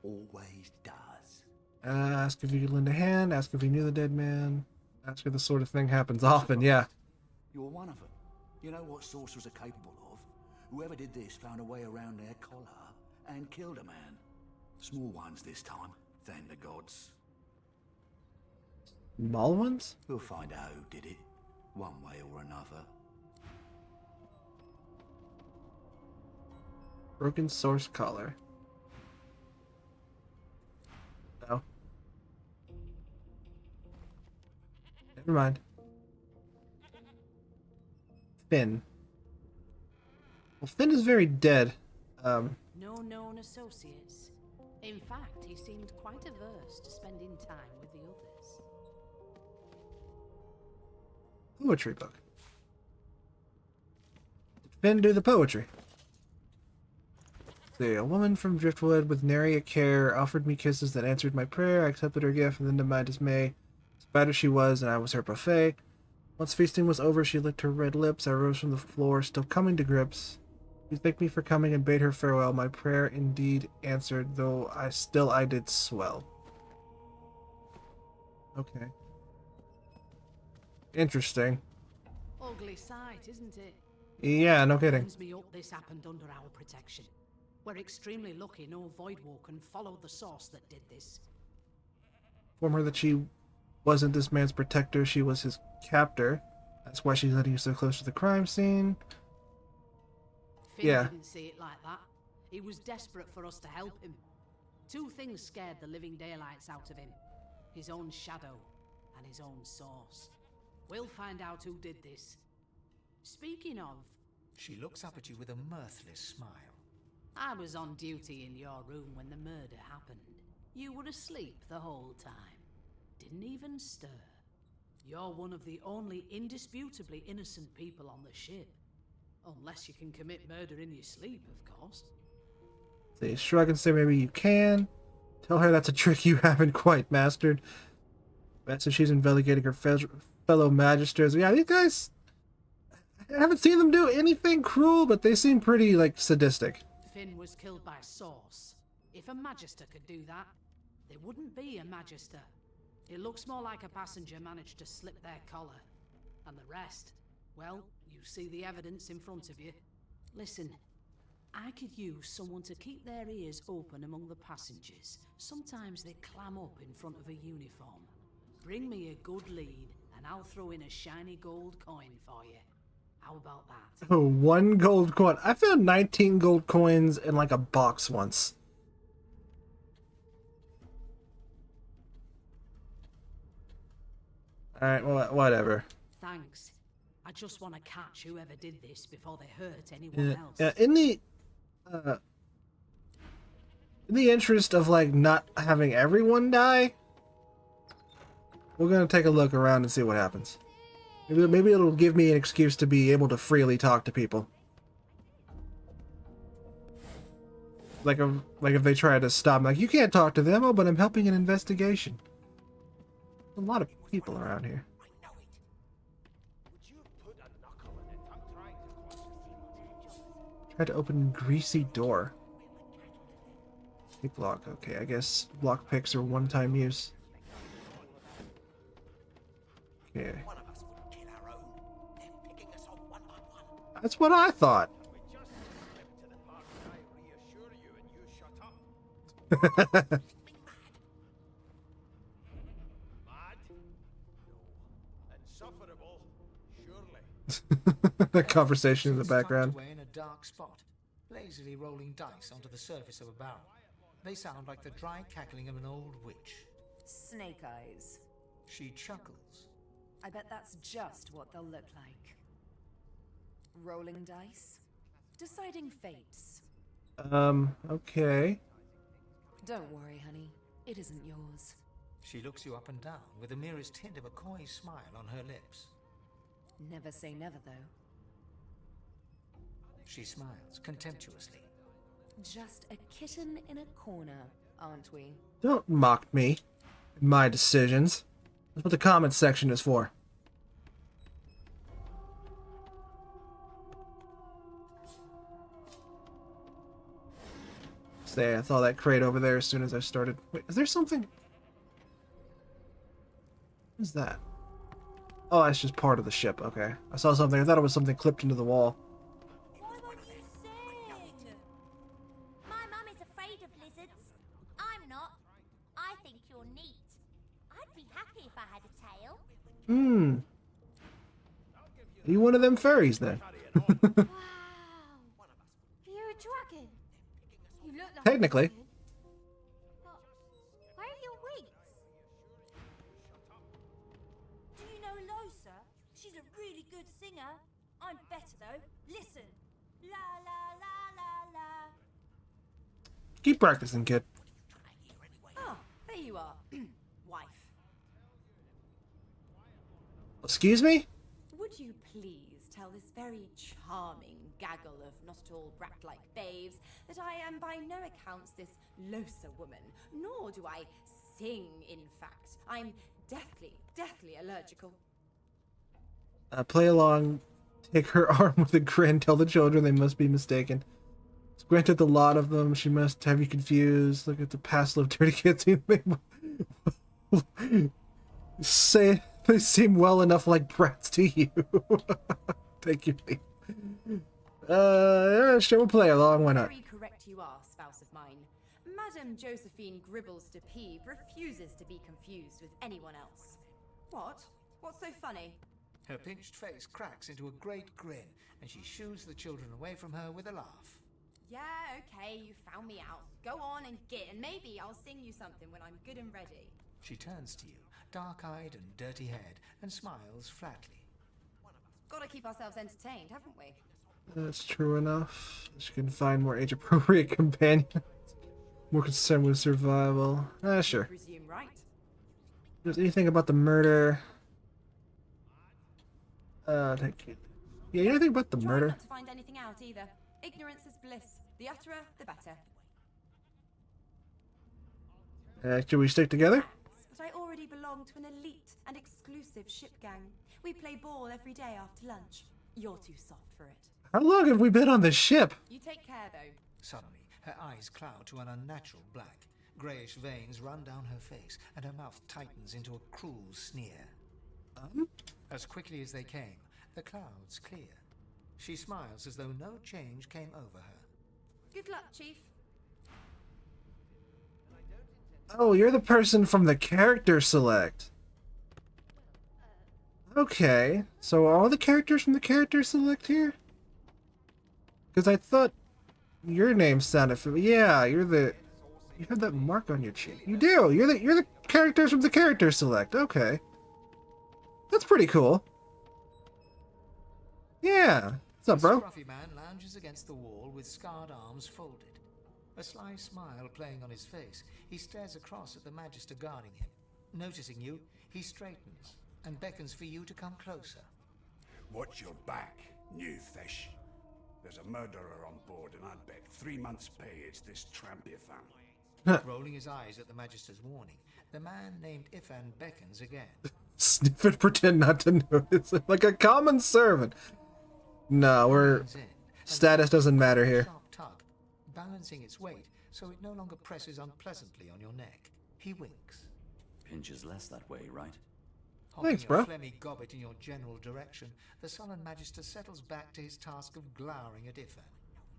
Always does. Ask if you could lend a hand. Ask if you knew the dead man. Ask if this sort of thing happens often. Yeah. You're one of them. You know what sorcerers are capable of? Whoever did this found a way around their collar and killed a man. Small ones this time, thank the gods. Small ones? We'll find out who did it, one way or another. Broken source collar. No. Never mind. Finn. Well, Finn is very dead. No known associates. In fact, he seemed quite averse to spending time with the others. Poetry book. Did Finn do the poetry? See, a woman from Driftwood with nary a care offered me kisses that answered my prayer. I accepted her gift, and then to my dismay, spider she was, and I was her buffet. Once feasting was over, she licked her red lips. I rose from the floor, still coming to grips. She thanked me for coming and bade her farewell. My prayer indeed answered, though I did swell. Okay. Interesting. Ugly sight, isn't it? Yeah, no kidding. Brings me up this happened under our protection. We're extremely lucky no Voidwalker followed the source that did this. Inform her that she wasn't this man's protector, she was his captor. That's why she's letting you so close to the crime scene. Finn Yeah. didn't see it like that. He was desperate for us to help him. Two things scared the living daylights out of him. His own shadow and his own source. We'll find out who did this. Speaking of... She looks up at you with a mirthless smile. I was on duty in your room when the murder happened. You were asleep the whole time. Didn't even stir. You're one of the only indisputably innocent people on the ship. Unless you can commit murder in your sleep, of course. They shrug and say maybe you can. Tell her that's a trick you haven't quite mastered. That's if she's investigating her fellow magisters. Yeah, these guys... I haven't seen them do anything cruel, but they seem pretty, like, sadistic. Finn was killed by Source. If a Magister could do that, there wouldn't be a Magister. It looks more like a passenger managed to slip their collar. And the rest, well, you see the evidence in front of you. Listen, I could use someone to keep their ears open among the passengers. Sometimes they clam up in front of a uniform. Bring me a good lead, and I'll throw in a shiny gold coin for you. How about that? Oh, 1 gold coin. I found 19 gold coins in like a box once. Alright, well, whatever. Thanks. I just want to catch whoever did this before they hurt anyone else. Yeah, in the interest of like not having everyone die, we're gonna take a look around and see what happens. Maybe it'll give me an excuse to be able to freely talk to people. Like if they try to stop me, like, you can't talk to them. Oh, but I'm helping an investigation. A lot of people around here. Try to open greasy door. Pick lock. Okay, I guess lock picks are one-time use. Okay. That's what I thought. The conversation in the background. Away in a dark spot, lazily rolling dice onto the surface of a barrel. They sound like the dry cackling of an old witch. Snake eyes. She chuckles. I bet that's just what they'll look like. Rolling dice? Deciding fates. Okay. Don't worry, honey. It isn't yours. She looks you up and down with the merest hint of a coy smile on her lips. Never say never, though. She smiles contemptuously. Just a kitten in a corner, aren't we? Don't mock me. My decisions. That's what the comments section is for. Say, I saw that crate over there as soon as I started. Wait, is there something? What is that? Oh, that's just part of the ship. Okay. I saw something. I thought it was something clipped into the wall. Why won't you sing? My mum is afraid of lizards. I'm not. I think you're neat. I'd be happy if I had a tail. Hmm. Are you one of them furries then? Wow. You're a dragon. You look like Technically. a dragon. But where are your wings? Do you know Losa? She's a really good singer. I'm better though. Listen. La la la la la. Keep practicing, kid. Oh, there you are. Wife. Excuse me? Would you please tell this very charming gaggle of not-at-all brat-like babes that I am by no accounts this Losa woman, nor do I sing, in fact. I'm deathly allergical. Play along. Take her arm with a grin. Tell the children they must be mistaken. Granted, the lot of them, she must have you confused. Look at the past of dirty kids. Say they seem well enough like brats to you. Take your leave. Yeah, sure, we'll play along. Why not? Very correct you are, spouse of mine. Madame Josephine Gribbles de Peeb refuses to be confused with anyone else. What? What's so funny? Her pinched face cracks into a great grin, and she shoos the children away from her with a laugh. Yeah, okay, you found me out. Go on and get, and maybe I'll sing you something when I'm good and ready. She turns to you, dark-eyed and dirty-haired, and smiles flatly. Gotta keep ourselves entertained, haven't we? That's true enough. She can find more age-appropriate companions. More concerned with survival. Sure. Presume right. If there's anything about the murder. Thank you. Yeah, anything about the Try murder? not to find anything out either. Ignorance is bliss. The utterer, the better. Should we stick together? But I already belong to an elite and exclusive ship gang. We play ball every day after lunch. You're too soft for it. How long have we been on this ship? You take care, though. Suddenly, her eyes cloud to an unnatural black. Greyish veins run down her face, and her mouth tightens into a cruel sneer. As quickly as they came, the clouds clear. She smiles as though no change came over her. Good luck, Chief. Oh, you're the person from the character select. Okay, so are all the characters from the character select here? Because I thought your name sounded familiar. Yeah, you have that mark on your cheek. You do. You're the characters from the character select. Okay, that's pretty cool. Yeah. What's up, bro? The scruffy man lounges against the wall with scarred arms folded. A sly smile playing on his face, he stares across at the Magister guarding him. Noticing you, he straightens and beckons for you to come closer. Watch your back, new fish. There's a murderer on board, and I'd bet 3 months' pay it's this tramp Ifan. Rolling his eyes at the Magister's warning, the man named Ifan beckons again. Sniff and pretend not to notice it, like a common servant. No, we're... Status doesn't matter here. Sharp tug, balancing its weight so it no longer presses unpleasantly on your neck. He winks. Pinches less that way, right? Thanks, Hopping bro. a phlegmy gobbet in your general direction, the sullen Magister settles back to his task of glowering at Ifan.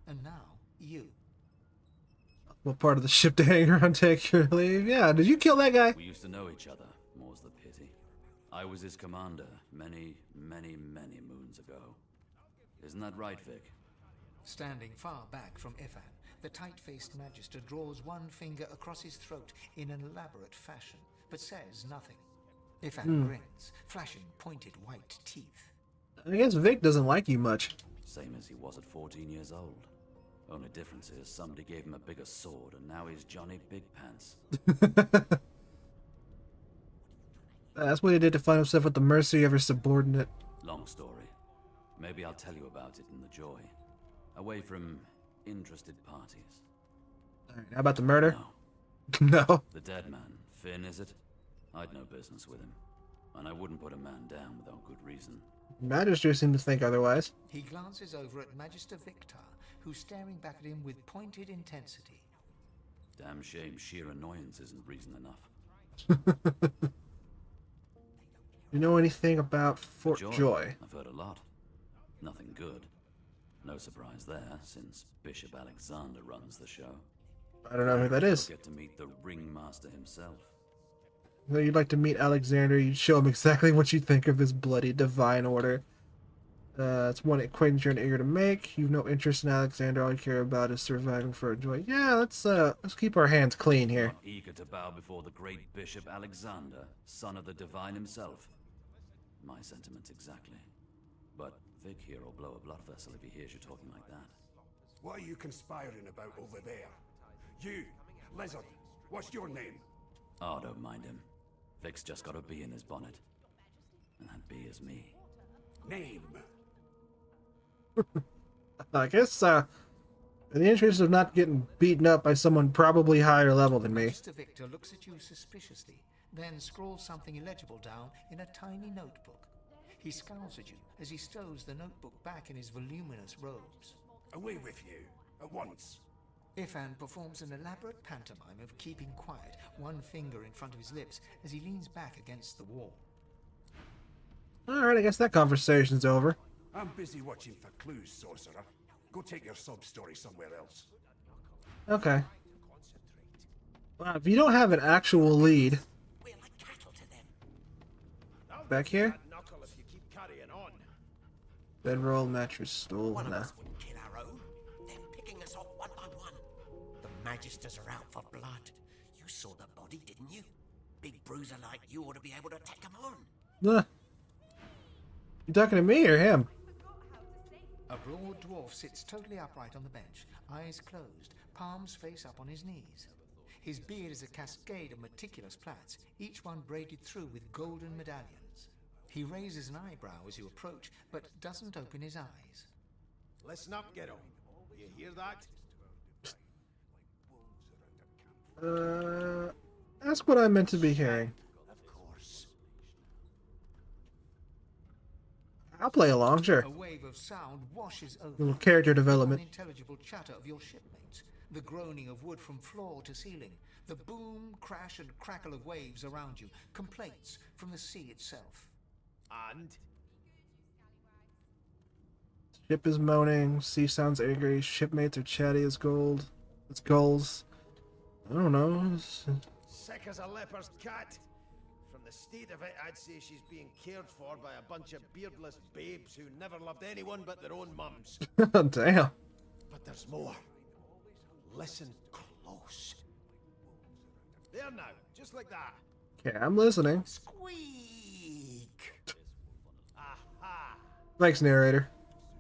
And now, you. What part of the ship to hang around, take your leave? Yeah, did you kill that guy? We used to know each other, more's the pity. I was his commander many moons ago. Isn't that right, Vic? Standing far back from Ifan, the tight-faced Magister draws one finger across his throat in an elaborate fashion, but says nothing. Ifan grins, flashing pointed white teeth. I guess Vic doesn't like you much. Same as he was at 14 years old. Only difference is somebody gave him a bigger sword and now he's Johnny Big Pants. That's what he did to find himself at the mercy of his subordinate. Long story. Maybe I'll tell you about it in the Joy. Away from interested parties. Alright, how about the murder? No. No. The dead man, Finn, is it? I'd no business with him. And I wouldn't put a man down without good reason. Magister seemed to think otherwise. He glances over at Magister Victor, who's staring back at him with pointed intensity. Damn shame sheer annoyance isn't reason enough. You know anything about Fort Joy? I've heard a lot. Nothing good. No surprise there, since Bishop Alexander runs the show. I don't know who that is. Get to meet the ringmaster himself. Well, you'd like to meet Alexander, you'd show him exactly what you think of his bloody divine order. It's one acquaintance you're eager to make. You've no interest in Alexander. All you care about is surviving for Joy. Yeah, let's keep our hands clean here. Not eager to bow before the great Bishop Alexander, son of the divine himself. My sentiments exactly. But Vic here will blow a blood vessel if he hears you talking like that. What are you conspiring about over there? You, Lizard, what's your name? Oh, don't mind him. Vic's just got a bee in his bonnet. And that bee is me. Name? I guess, in the interest of not getting beaten up by someone probably higher level than me. Mr. Victor looks at you suspiciously, then scrawls something illegible down in a tiny notebook. He scowls at you as he stows the notebook back in his voluminous robes. Away with you, at once. Ifan performs an elaborate pantomime of keeping quiet, one finger in front of his lips as he leans back against the wall. Alright, I guess that conversation's over. I'm busy watching for clues, sorcerer. Go take your sub-story somewhere else. Okay. Well, if you don't have an actual lead... Back here? Bedroll, mattress, stool, One of nah. us wouldn't kill our own. They're picking us off one by one. The Magisters are out for blood. You saw the body, didn't you? Big bruiser like you ought to be able to take them on. You talking to me or him? A broad dwarf sits totally upright on the bench, eyes closed, palms face up on his knees. His beard is a cascade of meticulous plaits, each one braided through with golden medallions. He raises an eyebrow as you approach, but doesn't open his eyes. Listen up, Ghetto. You hear that? That's what I meant to be hearing. Of course. I'll play along, sure. A wave of sound washes over Little character development. the unintelligible chatter of your shipmates, the groaning of wood from floor to ceiling, the boom, crash, and crackle of waves around you, complaints from the sea itself. And? Ship is moaning, sea sounds angry, shipmates are chatty as gold. It's gulls. I don't know. Sick as a leper's cat. From the state of it, I'd say she's being cared for by a bunch of beardless babes who never loved anyone but their own mums. Damn. But there's more. Listen close. There now, just like that. Okay, I'm listening. Squeak! Aha! Thanks, narrator.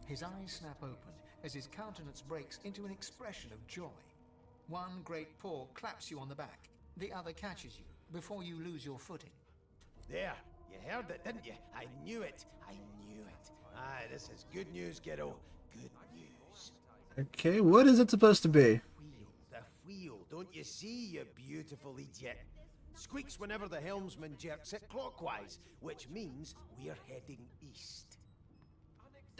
His eyes snap open as his countenance breaks into an expression of joy. One great paw claps you on the back. The other catches you before you lose your footing. There, you heard it, didn't you? I knew it. I knew it. Aye, this is good news, kiddo. Good news. Okay, what is it supposed to be? The wheel, don't you see, you beautiful idiot? Squeaks whenever the helmsman jerks it clockwise, which means we're heading east.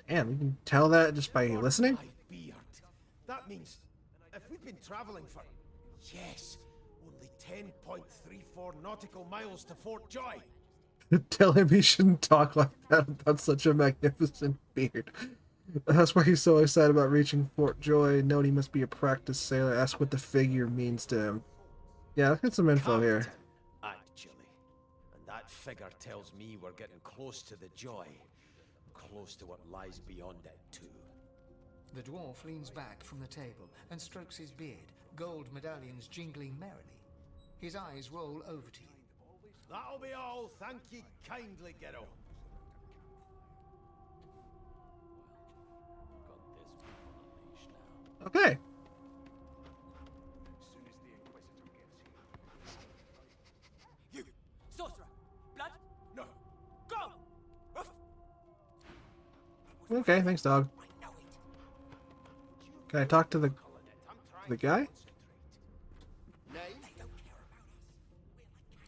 Damn, you can tell that just by listening? My beard. That means if we've been traveling for, yes, only 10.34 nautical miles to Fort Joy. Tell him he shouldn't talk like that about such a magnificent beard. That's why he's so excited about reaching Fort Joy. Note he must be a practiced sailor. Ask what the figure means to him. Yeah, let's get some info here. Actually, and that figure tells me we're getting close to the Joy. Close to what lies beyond it, too. The dwarf leans back from the table and strokes his beard, gold medallions jingling merrily. His eyes roll over to you. That'll be all. Thank ye kindly, Ghetto. Okay. You! Sorcerer! Blood? No! Go! Okay, thanks, dog. Can I talk to the guy? Name?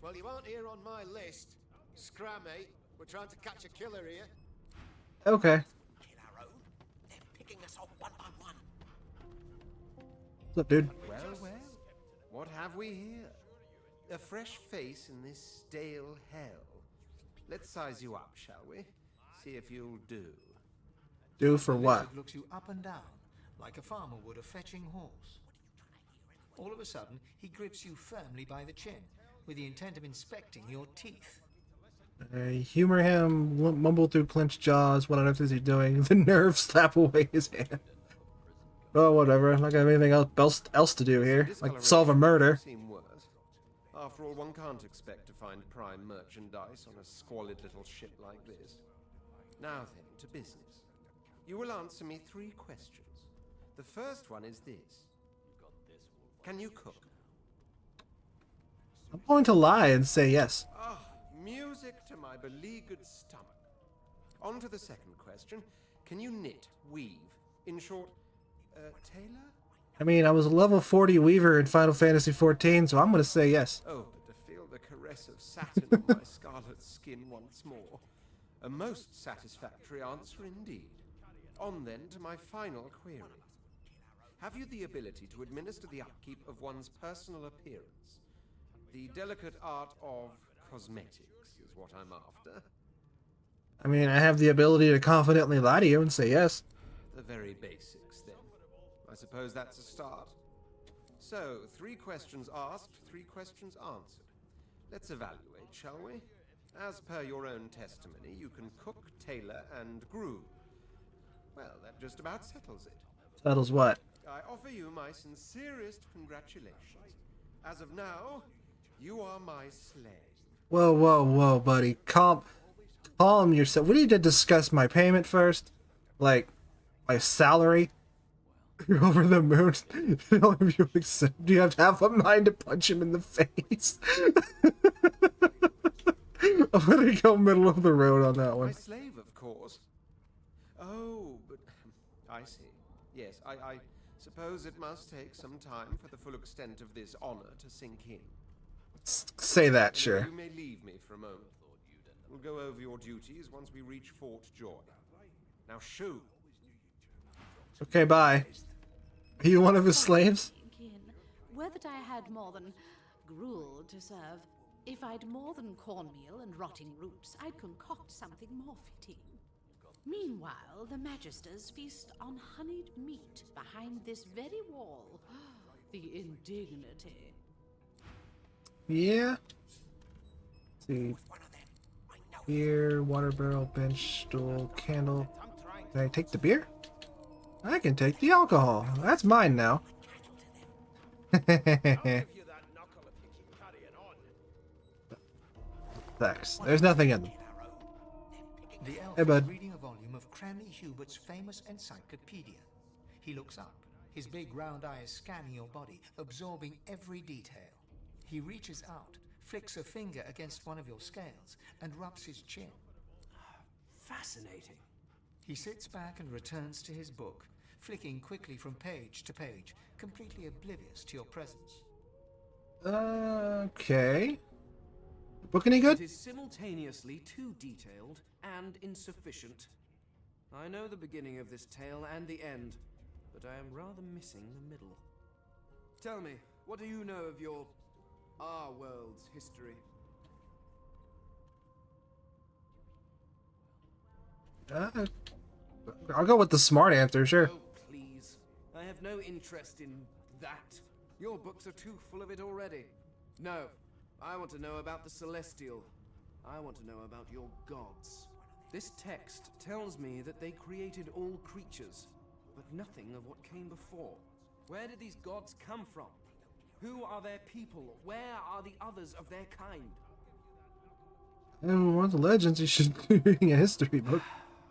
Well, you aren't here on my list. Scram, mate. We're trying to catch a killer here. Okay. Picking us off one by one. What's up, dude? Well, well. What have we here? A fresh face in this stale hell. Let's size you up, shall we? See if you'll do. Do for The what? lizard looks you up and down, like a farmer would a fetching horse. All of a sudden, he grips you firmly by the chin, with the intent of inspecting your teeth. Humor him, mumble through clenched jaws. What on earth is he doing? The nerve slap away his hand. Oh, whatever. I'm not gonna have anything else to do here. Like solve a murder. Seem worse. After all, one can't expect to find prime merchandise on a squalid little ship like this. Now then, to business. You will answer me 3 questions. The first one is this. Can you cook? I'm going to lie and say yes. Ah, music to my beleaguered stomach. On to the second question. Can you knit, weave? In short, tailor? I mean, I was a level 40 Weaver in Final Fantasy XIV, so I'm going to say yes. Oh, but to feel the caress of satin on my scarlet skin once more. A most satisfactory answer indeed. On then to my final query. Have you the ability to administer the upkeep of one's personal appearance? The delicate art of cosmetics is what I'm after. I mean, I have the ability to confidently lie to you and say yes. The very basics, then. I suppose that's a start. So, 3 questions asked, 3 questions answered. Let's evaluate, shall we? As per your own testimony, you can cook, tailor, and groove. Well, that just about settles it. Settles what? I offer you my sincerest congratulations. As of now, you are my slave. Whoa, whoa, whoa, buddy. Calm yourself. We need to discuss my payment first. Like, my salary. You're over the moon. Do you have half a mind to punch him in the face? I'm gonna go middle of the road on that one. My slave, of course. Oh, but I see. Yes, I suppose it must take some time for the full extent of this honor to sink in. Say that, sure. You may leave me for a moment. We'll go over your duties once we reach Fort Joy. Now shoo! Okay, bye. Are you one of his slaves? Were that I had more than gruel to serve, if I'd more than cornmeal and rotting roots, I'd concoct something more fitting. Meanwhile, the Magisters feast on honeyed meat behind this very wall. The indignity. Yeah. Let's see. Beer, water barrel, bench, stool, candle. Can I take the beer? I can take the alcohol. That's mine now. Thanks. There's nothing in them. The elf Hey, bud. is reading a volume of Cranley Hubert's famous encyclopedia. He looks up, his big round eyes scanning your body, absorbing every detail. He reaches out, flicks a finger against one of your scales, and rubs his chin. Fascinating. He sits back and returns to his book, flicking quickly from page to page, completely oblivious to your presence. Okay. Book any good? It is simultaneously too detailed and insufficient. I know the beginning of this tale and the end, but I am rather missing the middle. Tell me, what do you know of our world's history? I'll go with the smart answer, sure. Oh, please. I have no interest in that. Your books are too full of it already. No, I want to know about the Celestial. I want to know about your gods. This text tells me that they created all creatures, but nothing of what came before. Where did these gods come from? Who are their people? Where are the others of their kind? And one of the legends, you should be reading a history book.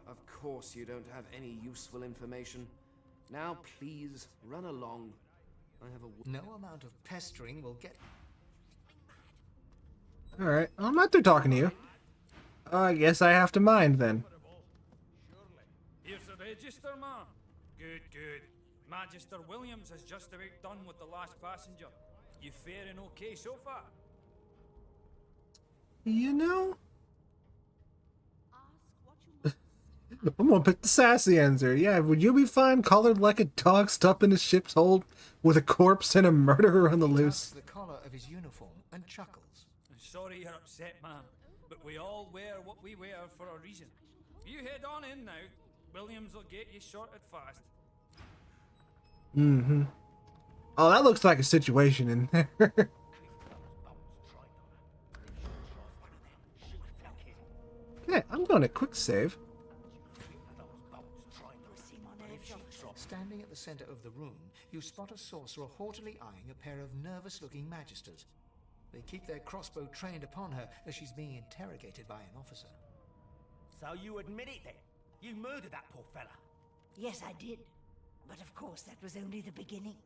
Of course you don't have any useful information. Now, please, run along. I have a... No amount of pestering will get... Alright, I'm not through talking to you. I guess I have to mind then. Here's the register, ma. Good, good. Magister Williams has just about done with the last passenger. You faring okay so far? You know? I'm gonna pick the sassy answer. Yeah, would you be fine collared like a dog stuck in a ship's hold with a corpse and a murderer on the loose? The collar of his uniform and chuckles. Sorry you're upset, man, but we all wear what we wear for a reason. You head on in now. Williams will get you sorted fast. Mm-hmm. Oh, that looks like a situation in there. Okay, I'm going to quick save. Standing at the center of the room, you spot a sorcerer haughtily eyeing a pair of nervous-looking magisters. They keep their crossbow trained upon her as she's being interrogated by an officer. So you admit it then? You murdered that poor fella? Yes, I did. But of course, that was only the beginning.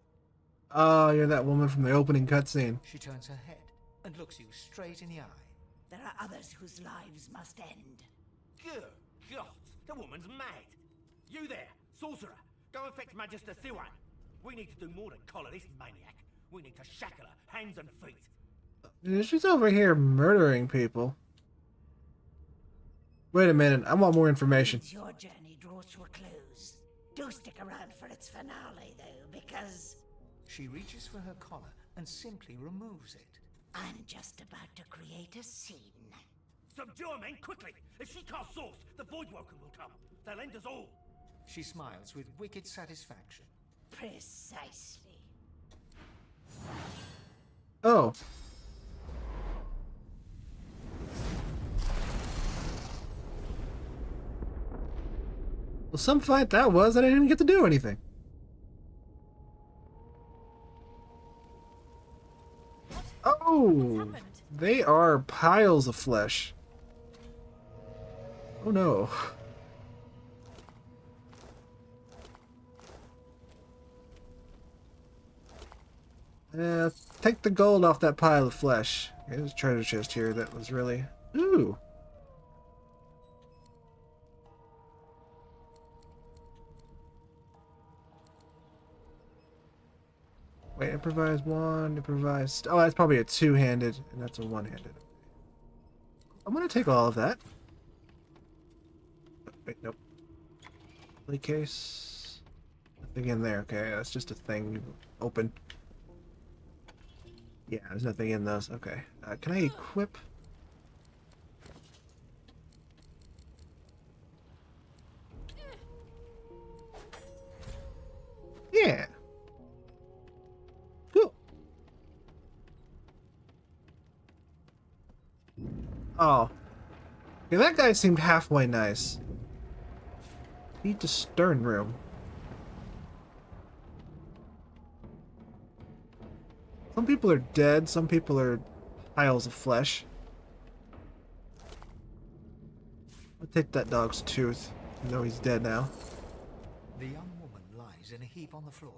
Oh, you're that woman from the opening cutscene. She turns her head and looks you straight in the eye. There are others whose lives must end. Good God, the woman's mad. You there, sorcerer, go and fetch Magister Siwan. We need to do more than collar this maniac. We need to shackle her, hands and feet. She's over here murdering people. Wait a minute, I want more information. Your journey draws to a close. Do stick around for its finale, though, because... She reaches for her collar and simply removes it. I'm just about to create a scene. Subdue her, men, quickly! If she casts source, the Voidwoken will come. They'll end us all. She smiles with wicked satisfaction. Precisely. Oh. Well, some fight that was. I didn't even get to do anything. Oh, they are piles of flesh. Oh no. Take the gold off that pile of flesh. There's a treasure chest here that was really... Ooh. Wait, improvise one, improvise... Oh, that's probably a two-handed, and that's a one-handed. I'm gonna take all of that. Wait, nope. Play case... Nothing in there, okay, that's just a thing you open. Yeah, there's nothing in those, okay. Can I equip? Yeah. Cool. Oh. Yeah, that guy seemed halfway nice. Need the stern room. Some people are dead, some people are piles of flesh. I'll take that dog's tooth, even though he's dead now. The young woman lies in a heap on the floor.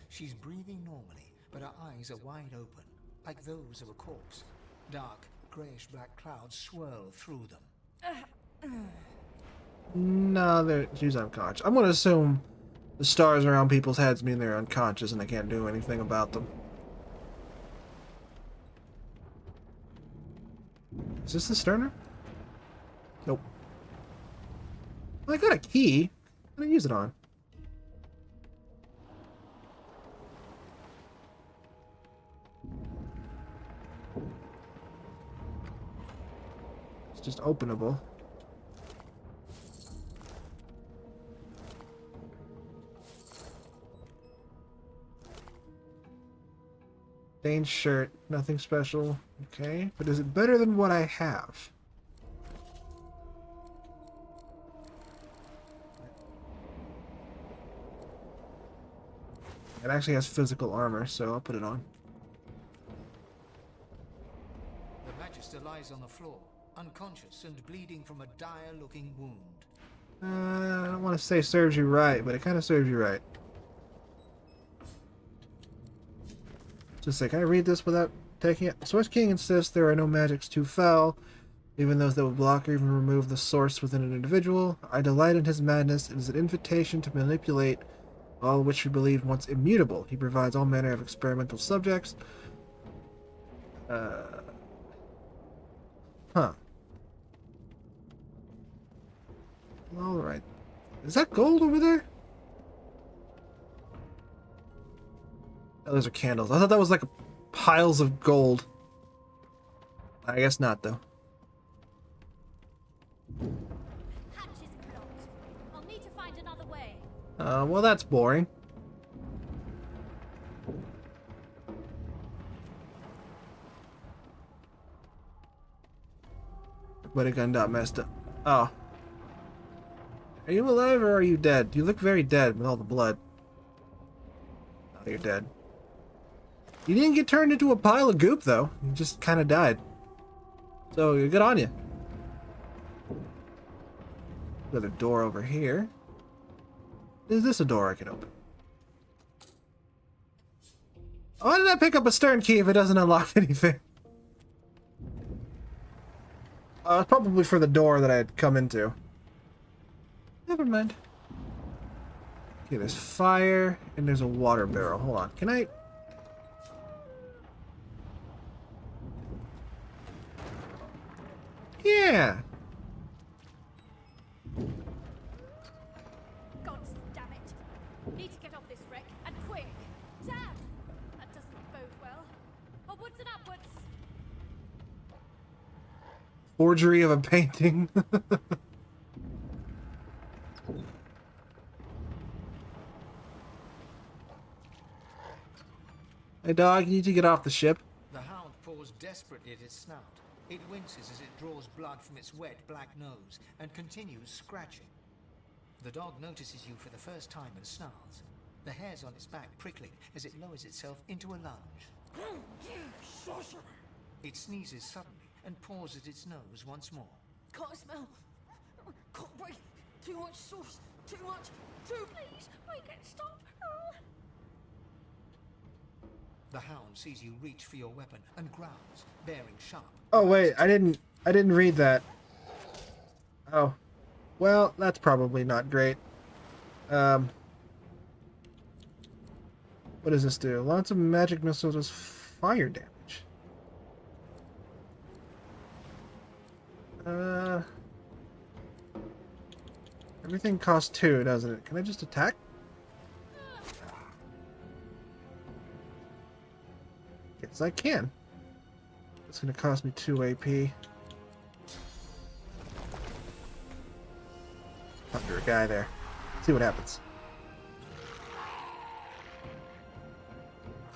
She's breathing normally, but her eyes are wide open, like those of a corpse. Dark, grayish-black clouds swirl through them. No, she's unconscious. I'm gonna assume the stars around people's heads mean they're unconscious and I can't do anything about them. Is this the sterner? Nope. Well, I got a key. What do I use it on? It's just openable. Stained shirt, nothing special. Okay, but is it better than what I have? It actually has physical armor, so I'll put it on. The Magister lies on the floor, unconscious and bleeding from a dire-looking wound. I don't want to say serves you right, but it kind of serves you right. Just say, can I read this without taking it? Source King insists there are no magics too foul, even those that would block or even remove the source within an individual. I delight in his madness. It is an invitation to manipulate all which he believed once immutable. He provides all manner of experimental subjects. Huh. Alright. Is that gold over there? Oh, those are candles. I thought that was like piles of gold. I guess not, though. Hatch is blocked. I'll need to find another way. Well, that's boring. But it got messed up. Oh. Are you alive or are you dead? You look very dead with all the blood. Oh, you're dead. You didn't get turned into a pile of goop, though. You just kind of died. So, good on you. Another door over here. Is this a door I can open? Why did I pick up a stern key if it doesn't unlock anything? It's probably for the door that I had come into. Never mind. Okay, there's fire, and there's a water barrel. Hold on. Can I... Yeah! God damn it. Need to get off this wreck, and quick. Damn! That doesn't bode well. Upwards and upwards. Forgery of a painting. Hey dog, you need to get off the ship. The hound paws desperately at its snout. It winces as it draws blood from its wet black nose and continues scratching. The dog notices you for the first time and snarls, the hairs on its back prickling as it lowers itself into a lunge. It sneezes suddenly and paws at its nose once more. Can't smell. Can't breathe. Too much sauce. Too much. Too please. Make it stop. The hound sees you reach for your weapon and growls, bearing sharp. Oh wait, I didn't read that. Oh. Well, that's probably not great. What does this do? Lots of magic missiles does fire damage. Everything costs 2, doesn't it? Can I just attack? Yes, I can. It's gonna cost me 2 AP. Under a guy there. See what happens.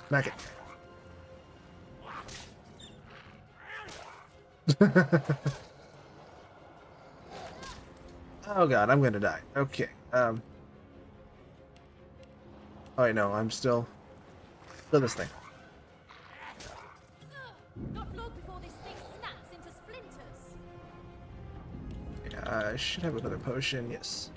Smack it. Oh god, I'm gonna die. Okay. Oh wait, no, I'm still this thing. Not long before this thing snaps into splinters. Yeah, I should have another potion, yes.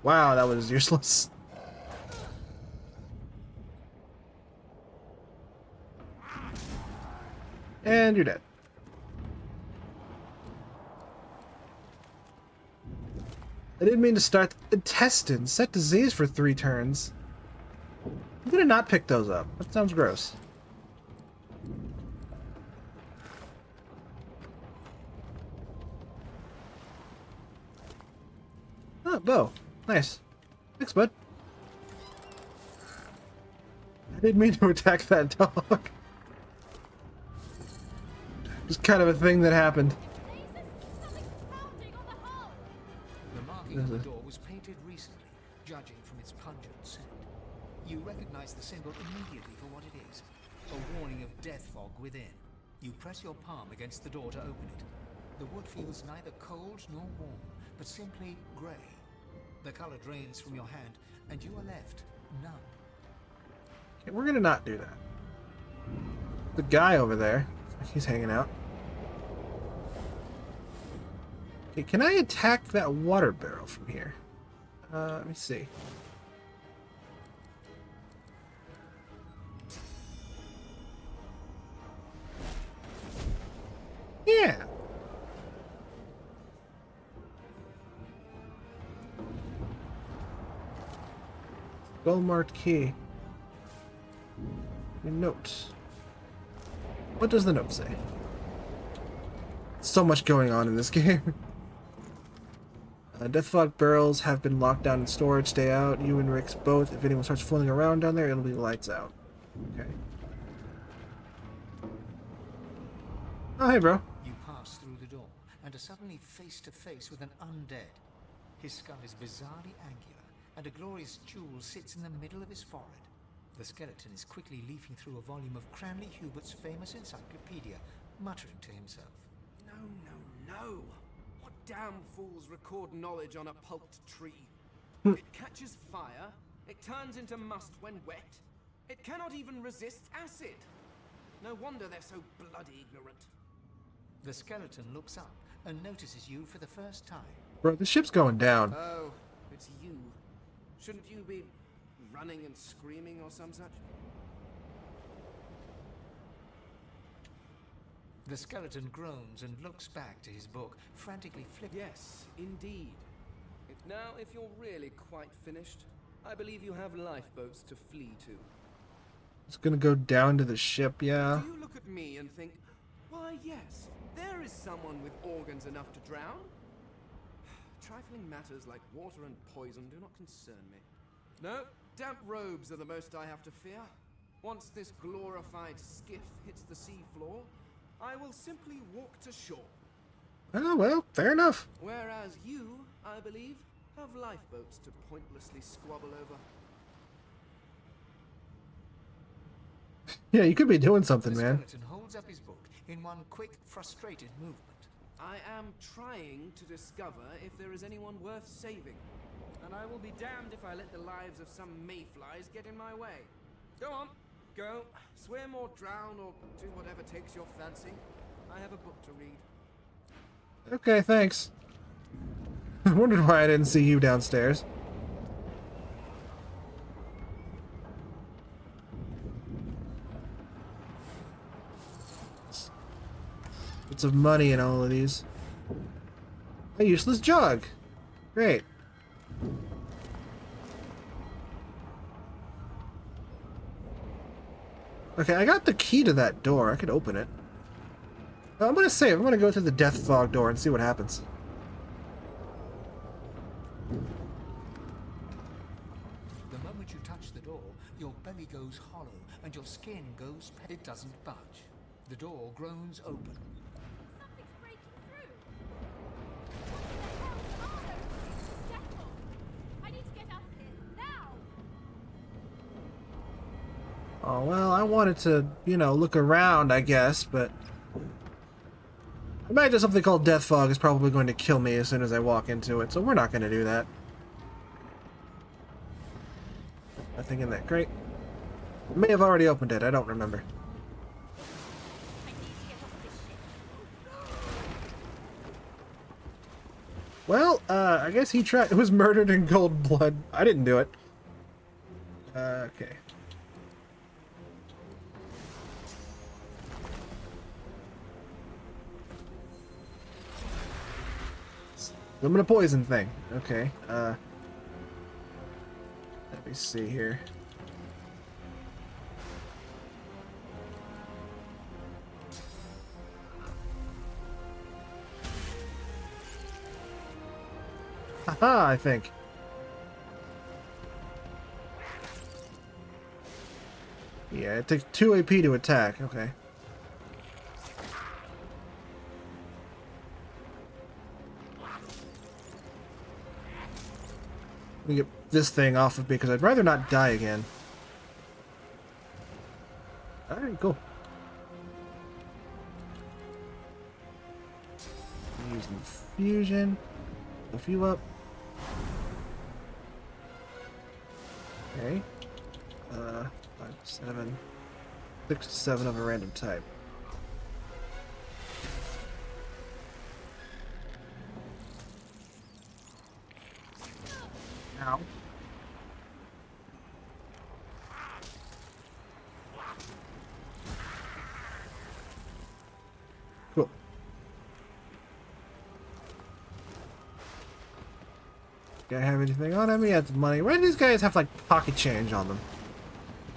Wow, that was useless. And you're dead. I didn't mean to start the intestines. Set disease for 3 turns. I'm gonna not pick those up. That sounds gross. Oh, bow. Nice. Thanks, bud. I didn't mean to attack that dog. Just kind of a thing that happened. The marking on the door was painted recently, judging from its pungent scent. You recognize the symbol immediately for what it is, a warning of death fog within. You press your palm against the door to open it. The wood feels neither cold nor warm, but simply grey. The color drains from your hand, and you are left numb. Okay, we're gonna not do that. The guy over there. He's hanging out. Okay, can I attack that water barrel from here? Let me see. Yeah. Gold marked key. A note. What does the note say? So much going on in this game. Death fog barrels have been locked down in storage. Stay out. You and Rick's both. If anyone starts fooling around down there, it'll be lights out. Okay. Oh, hey, bro. You pass through the door and are suddenly face to face with an undead. His skull is bizarrely angular, and a glorious jewel sits in the middle of his forehead. The skeleton is quickly leafing through a volume of Cranley Hubert's famous encyclopedia, muttering to himself. No, no, no! What damn fools record knowledge on a pulped tree? It catches fire, it turns into must when wet, it cannot even resist acid. No wonder they're so bloody ignorant. The skeleton looks up and notices you for the first time. Bro, the ship's going down. Oh, it's you. Shouldn't you be running and screaming or some such? The skeleton groans and looks back to his book, frantically flipping. Yes, indeed. Now, if you're really quite finished, I believe you have lifeboats to flee to. It's gonna go down to the ship, yeah. Do you look at me and think, why yes, there is someone with organs enough to drown? Trifling matters like water and poison do not concern me. No, damp robes are the most I have to fear. Once this glorified skiff hits the sea floor, I will simply walk to shore. Oh, well, fair enough. Whereas you, I believe, have lifeboats to pointlessly squabble over. Yeah, you could be doing something, man. The skeleton holds up his book in one quick, frustrated movement. I am trying to discover if there is anyone worth saving. And I will be damned if I let the lives of some mayflies get in my way. Go on, go, swim or drown or do whatever takes your fancy. I have a book to read. Okay, thanks. I wondered why I didn't see you downstairs. Lots of money in all of these. A useless jug. Great. Okay, I got the key to that door. I could open it. I'm gonna save. I'm gonna go through the death fog door and see what happens. The moment you touch the door, your belly goes hollow and your skin goes pale. It doesn't budge. The door groans open. Something's breaking through. What the hell are those? Devil! I need to get out of here now. Oh, well, I wanted to, you know, look around, I guess, but I imagine something called death fog is probably going to kill me as soon as I walk into it, so we're not going to do that. Nothing in that crate. I may have already opened it, I don't remember. Well, I guess he was murdered in cold blood. I didn't do it. Okay. I'm gonna poison thing. Okay. Let me see here. Haha, I think. Yeah, it takes 2 AP to attack. Okay. Let me get this thing off of me because I'd rather not die again. Alright, cool. Use infusion. Lift you up. Okay. 5, 7, 6 to 7 of a random type. Ow. Cool. Do I have anything on me? That's money. Why do these guys have like pocket change on them?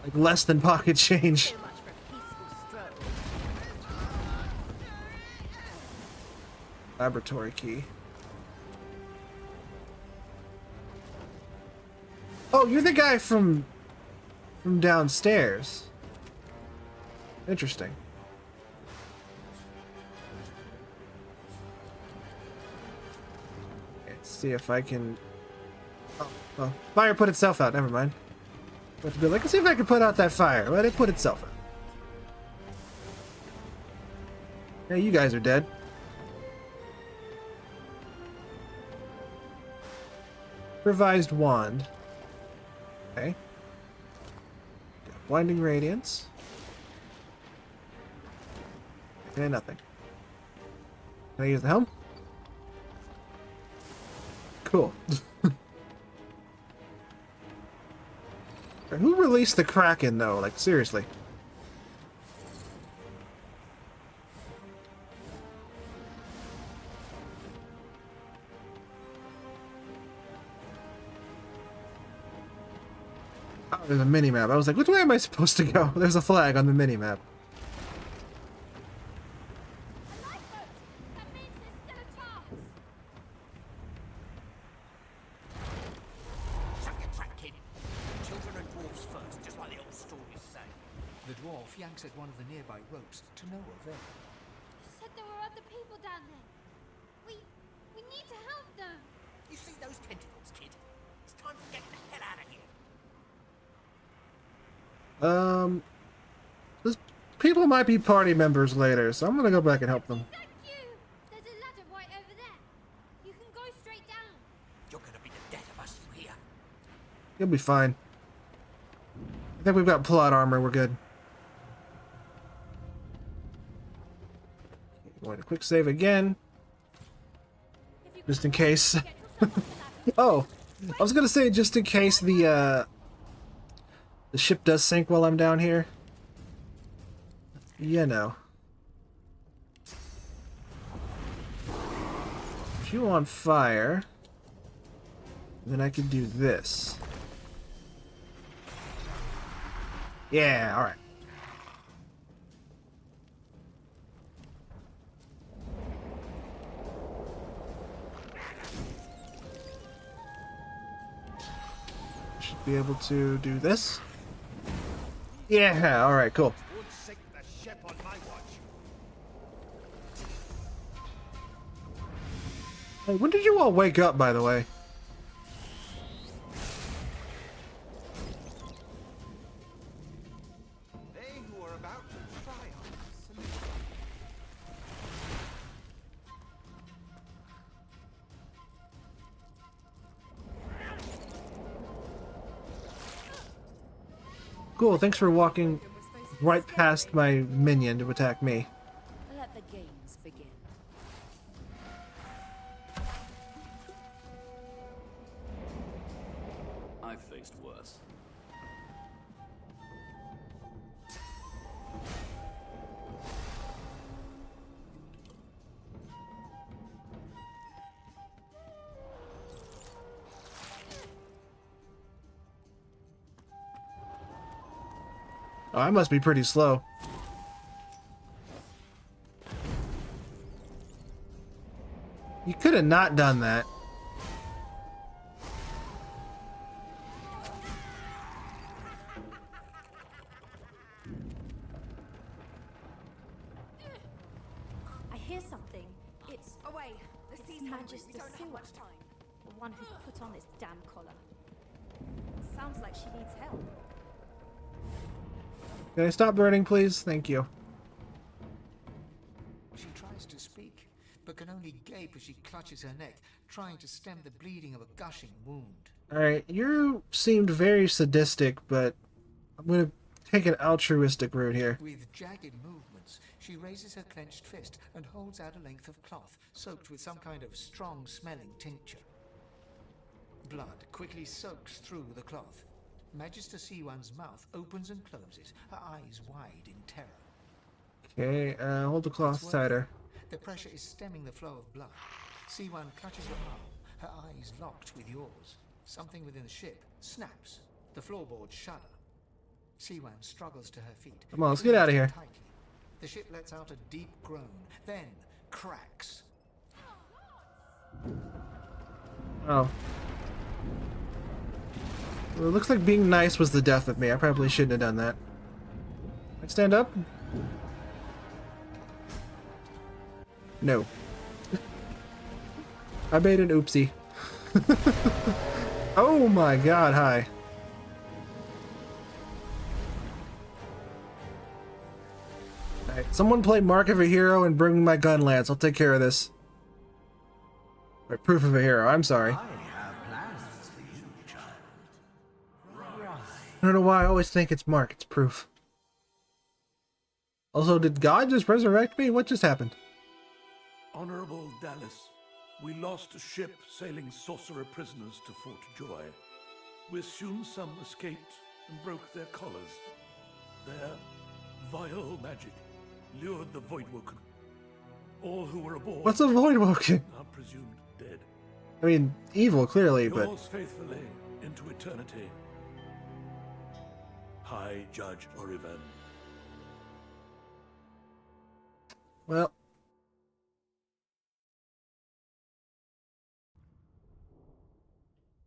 Like less than pocket change. Laboratory key. Oh, you're the guy from downstairs. Interesting. Let's see if I can. Oh, fire put itself out. Never mind. About to be like, let's see if I can put out that fire. Let it put itself out. Yeah, you guys are dead. Revised wand. Okay. Got blinding radiance. Okay, nothing. Can I use the helm? Cool. Who released the Kraken, though? Like, seriously. Oh, there's a mini-map. I was like, which way am I supposed to go? There's a flag on the mini-map. Yanks at one of the nearby ropes to no avail. You said there were other people down there. We need to help them. You see those tentacles, kid? It's time to get the hell out of here. Those people might be party members later, so I'm gonna go back and help them. Thank you. There's a ladder right over there. You can go straight down. You're gonna be the death of us, you hear? You'll be fine. I think we've got plot armor. We're good. Going to quick save again, just in case. Oh, I was gonna say just in case the ship does sink while I'm down here. You know. If you on fire, then I could do this. Yeah, all right. Be able to do this. Yeah, alright, cool. Hey, when did you all wake up, by the way? They who are about to triumph salute. Cool, thanks for walking right past my minion to attack me. Let the games begin. I've faced worse. Oh, I must be pretty slow. You could have not done that. I hear something. It's away. The sea's hungry. Magister We don't have much time. the one who put on this damn collar. Sounds like she needs help. Can I stop burning, please? Thank you. She tries to speak, but can only gape as she clutches her neck, trying to stem the bleeding of a gushing wound. Alright, you seemed very sadistic, but I'm gonna take an altruistic route here. With jagged movements, she raises her clenched fist and holds out a length of cloth soaked with some kind of strong-smelling tincture. Blood quickly soaks through the cloth. Magister C1's mouth opens and closes, her eyes wide in terror. Okay, hold the cloth tighter. The pressure is stemming the flow of blood. C1 clutches your arm, her eyes locked with yours. Something within the ship snaps. The floorboards shudder. C1 struggles to her feet. Come on, let's get out of here. Tightly. The ship lets out a deep groan, then cracks. Oh. Well, it looks like being nice was the death of me. I probably shouldn't have done that. I stand up? No. I made an oopsie. Oh my god, hi. Alright, someone play Mark of a Hero and bring me my gun, Lance. I'll take care of this. Wait, Proof of a Hero, I'm sorry. I don't know why I always think it's Mark, it's Proof. Also, did God just resurrect me? What just happened? Honorable Dallas, we lost a ship sailing sorcerer prisoners to Fort Joy. We assume some escaped and broke their collars. Their vile magic lured the Voidwoken. All who were aboard. What's a Voidwoken? Are presumed dead. I mean, evil, clearly, but... Yours faithfully into eternity. High Judge Oriven. Well...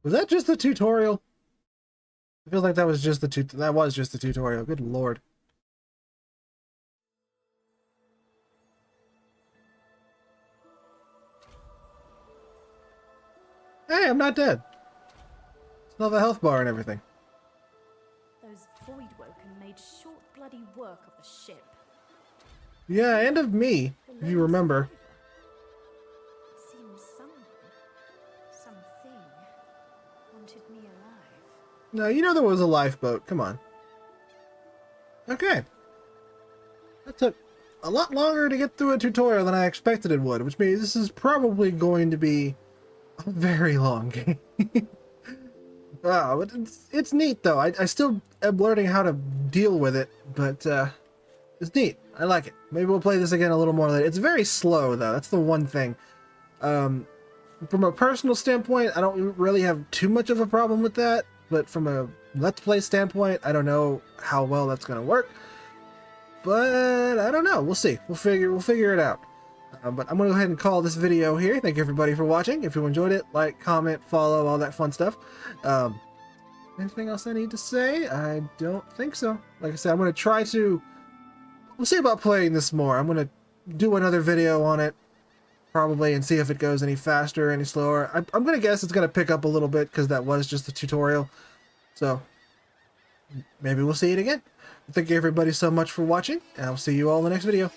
Was that just the tutorial? I feel like that was just the tutorial. Good lord. Hey, I'm not dead. Still have a health bar and everything. Those Voidwoken made short bloody work of the ship. Yeah, and of me, if you remember. It seems something wanted me alive. No, you know there was a lifeboat. Come on. Okay. That took a lot longer to get through a tutorial than I expected it would, which means this is probably going to be a very long game. Wow, it's neat though. I still am learning how to deal with it, but it's neat. I like it. Maybe we'll play this again a little more later. It's very slow though. That's the one thing. From a personal standpoint, I don't really have too much of a problem with that, but from a Let's Play standpoint, I don't know how well that's going to work. But I don't know. We'll see. We'll figure it out. But I'm going to go ahead and call this video here. Thank you everybody for watching. If you enjoyed it, like, comment, follow, all that fun stuff. Anything else I need to say? I don't think so. Like I said, I'm going to try to... We'll see about playing this more. I'm going to do another video on it, probably, and see if it goes any faster or any slower. I'm going to guess it's going to pick up a little bit, because that was just the tutorial. So, maybe we'll see it again. Thank you everybody so much for watching, and I'll see you all in the next video.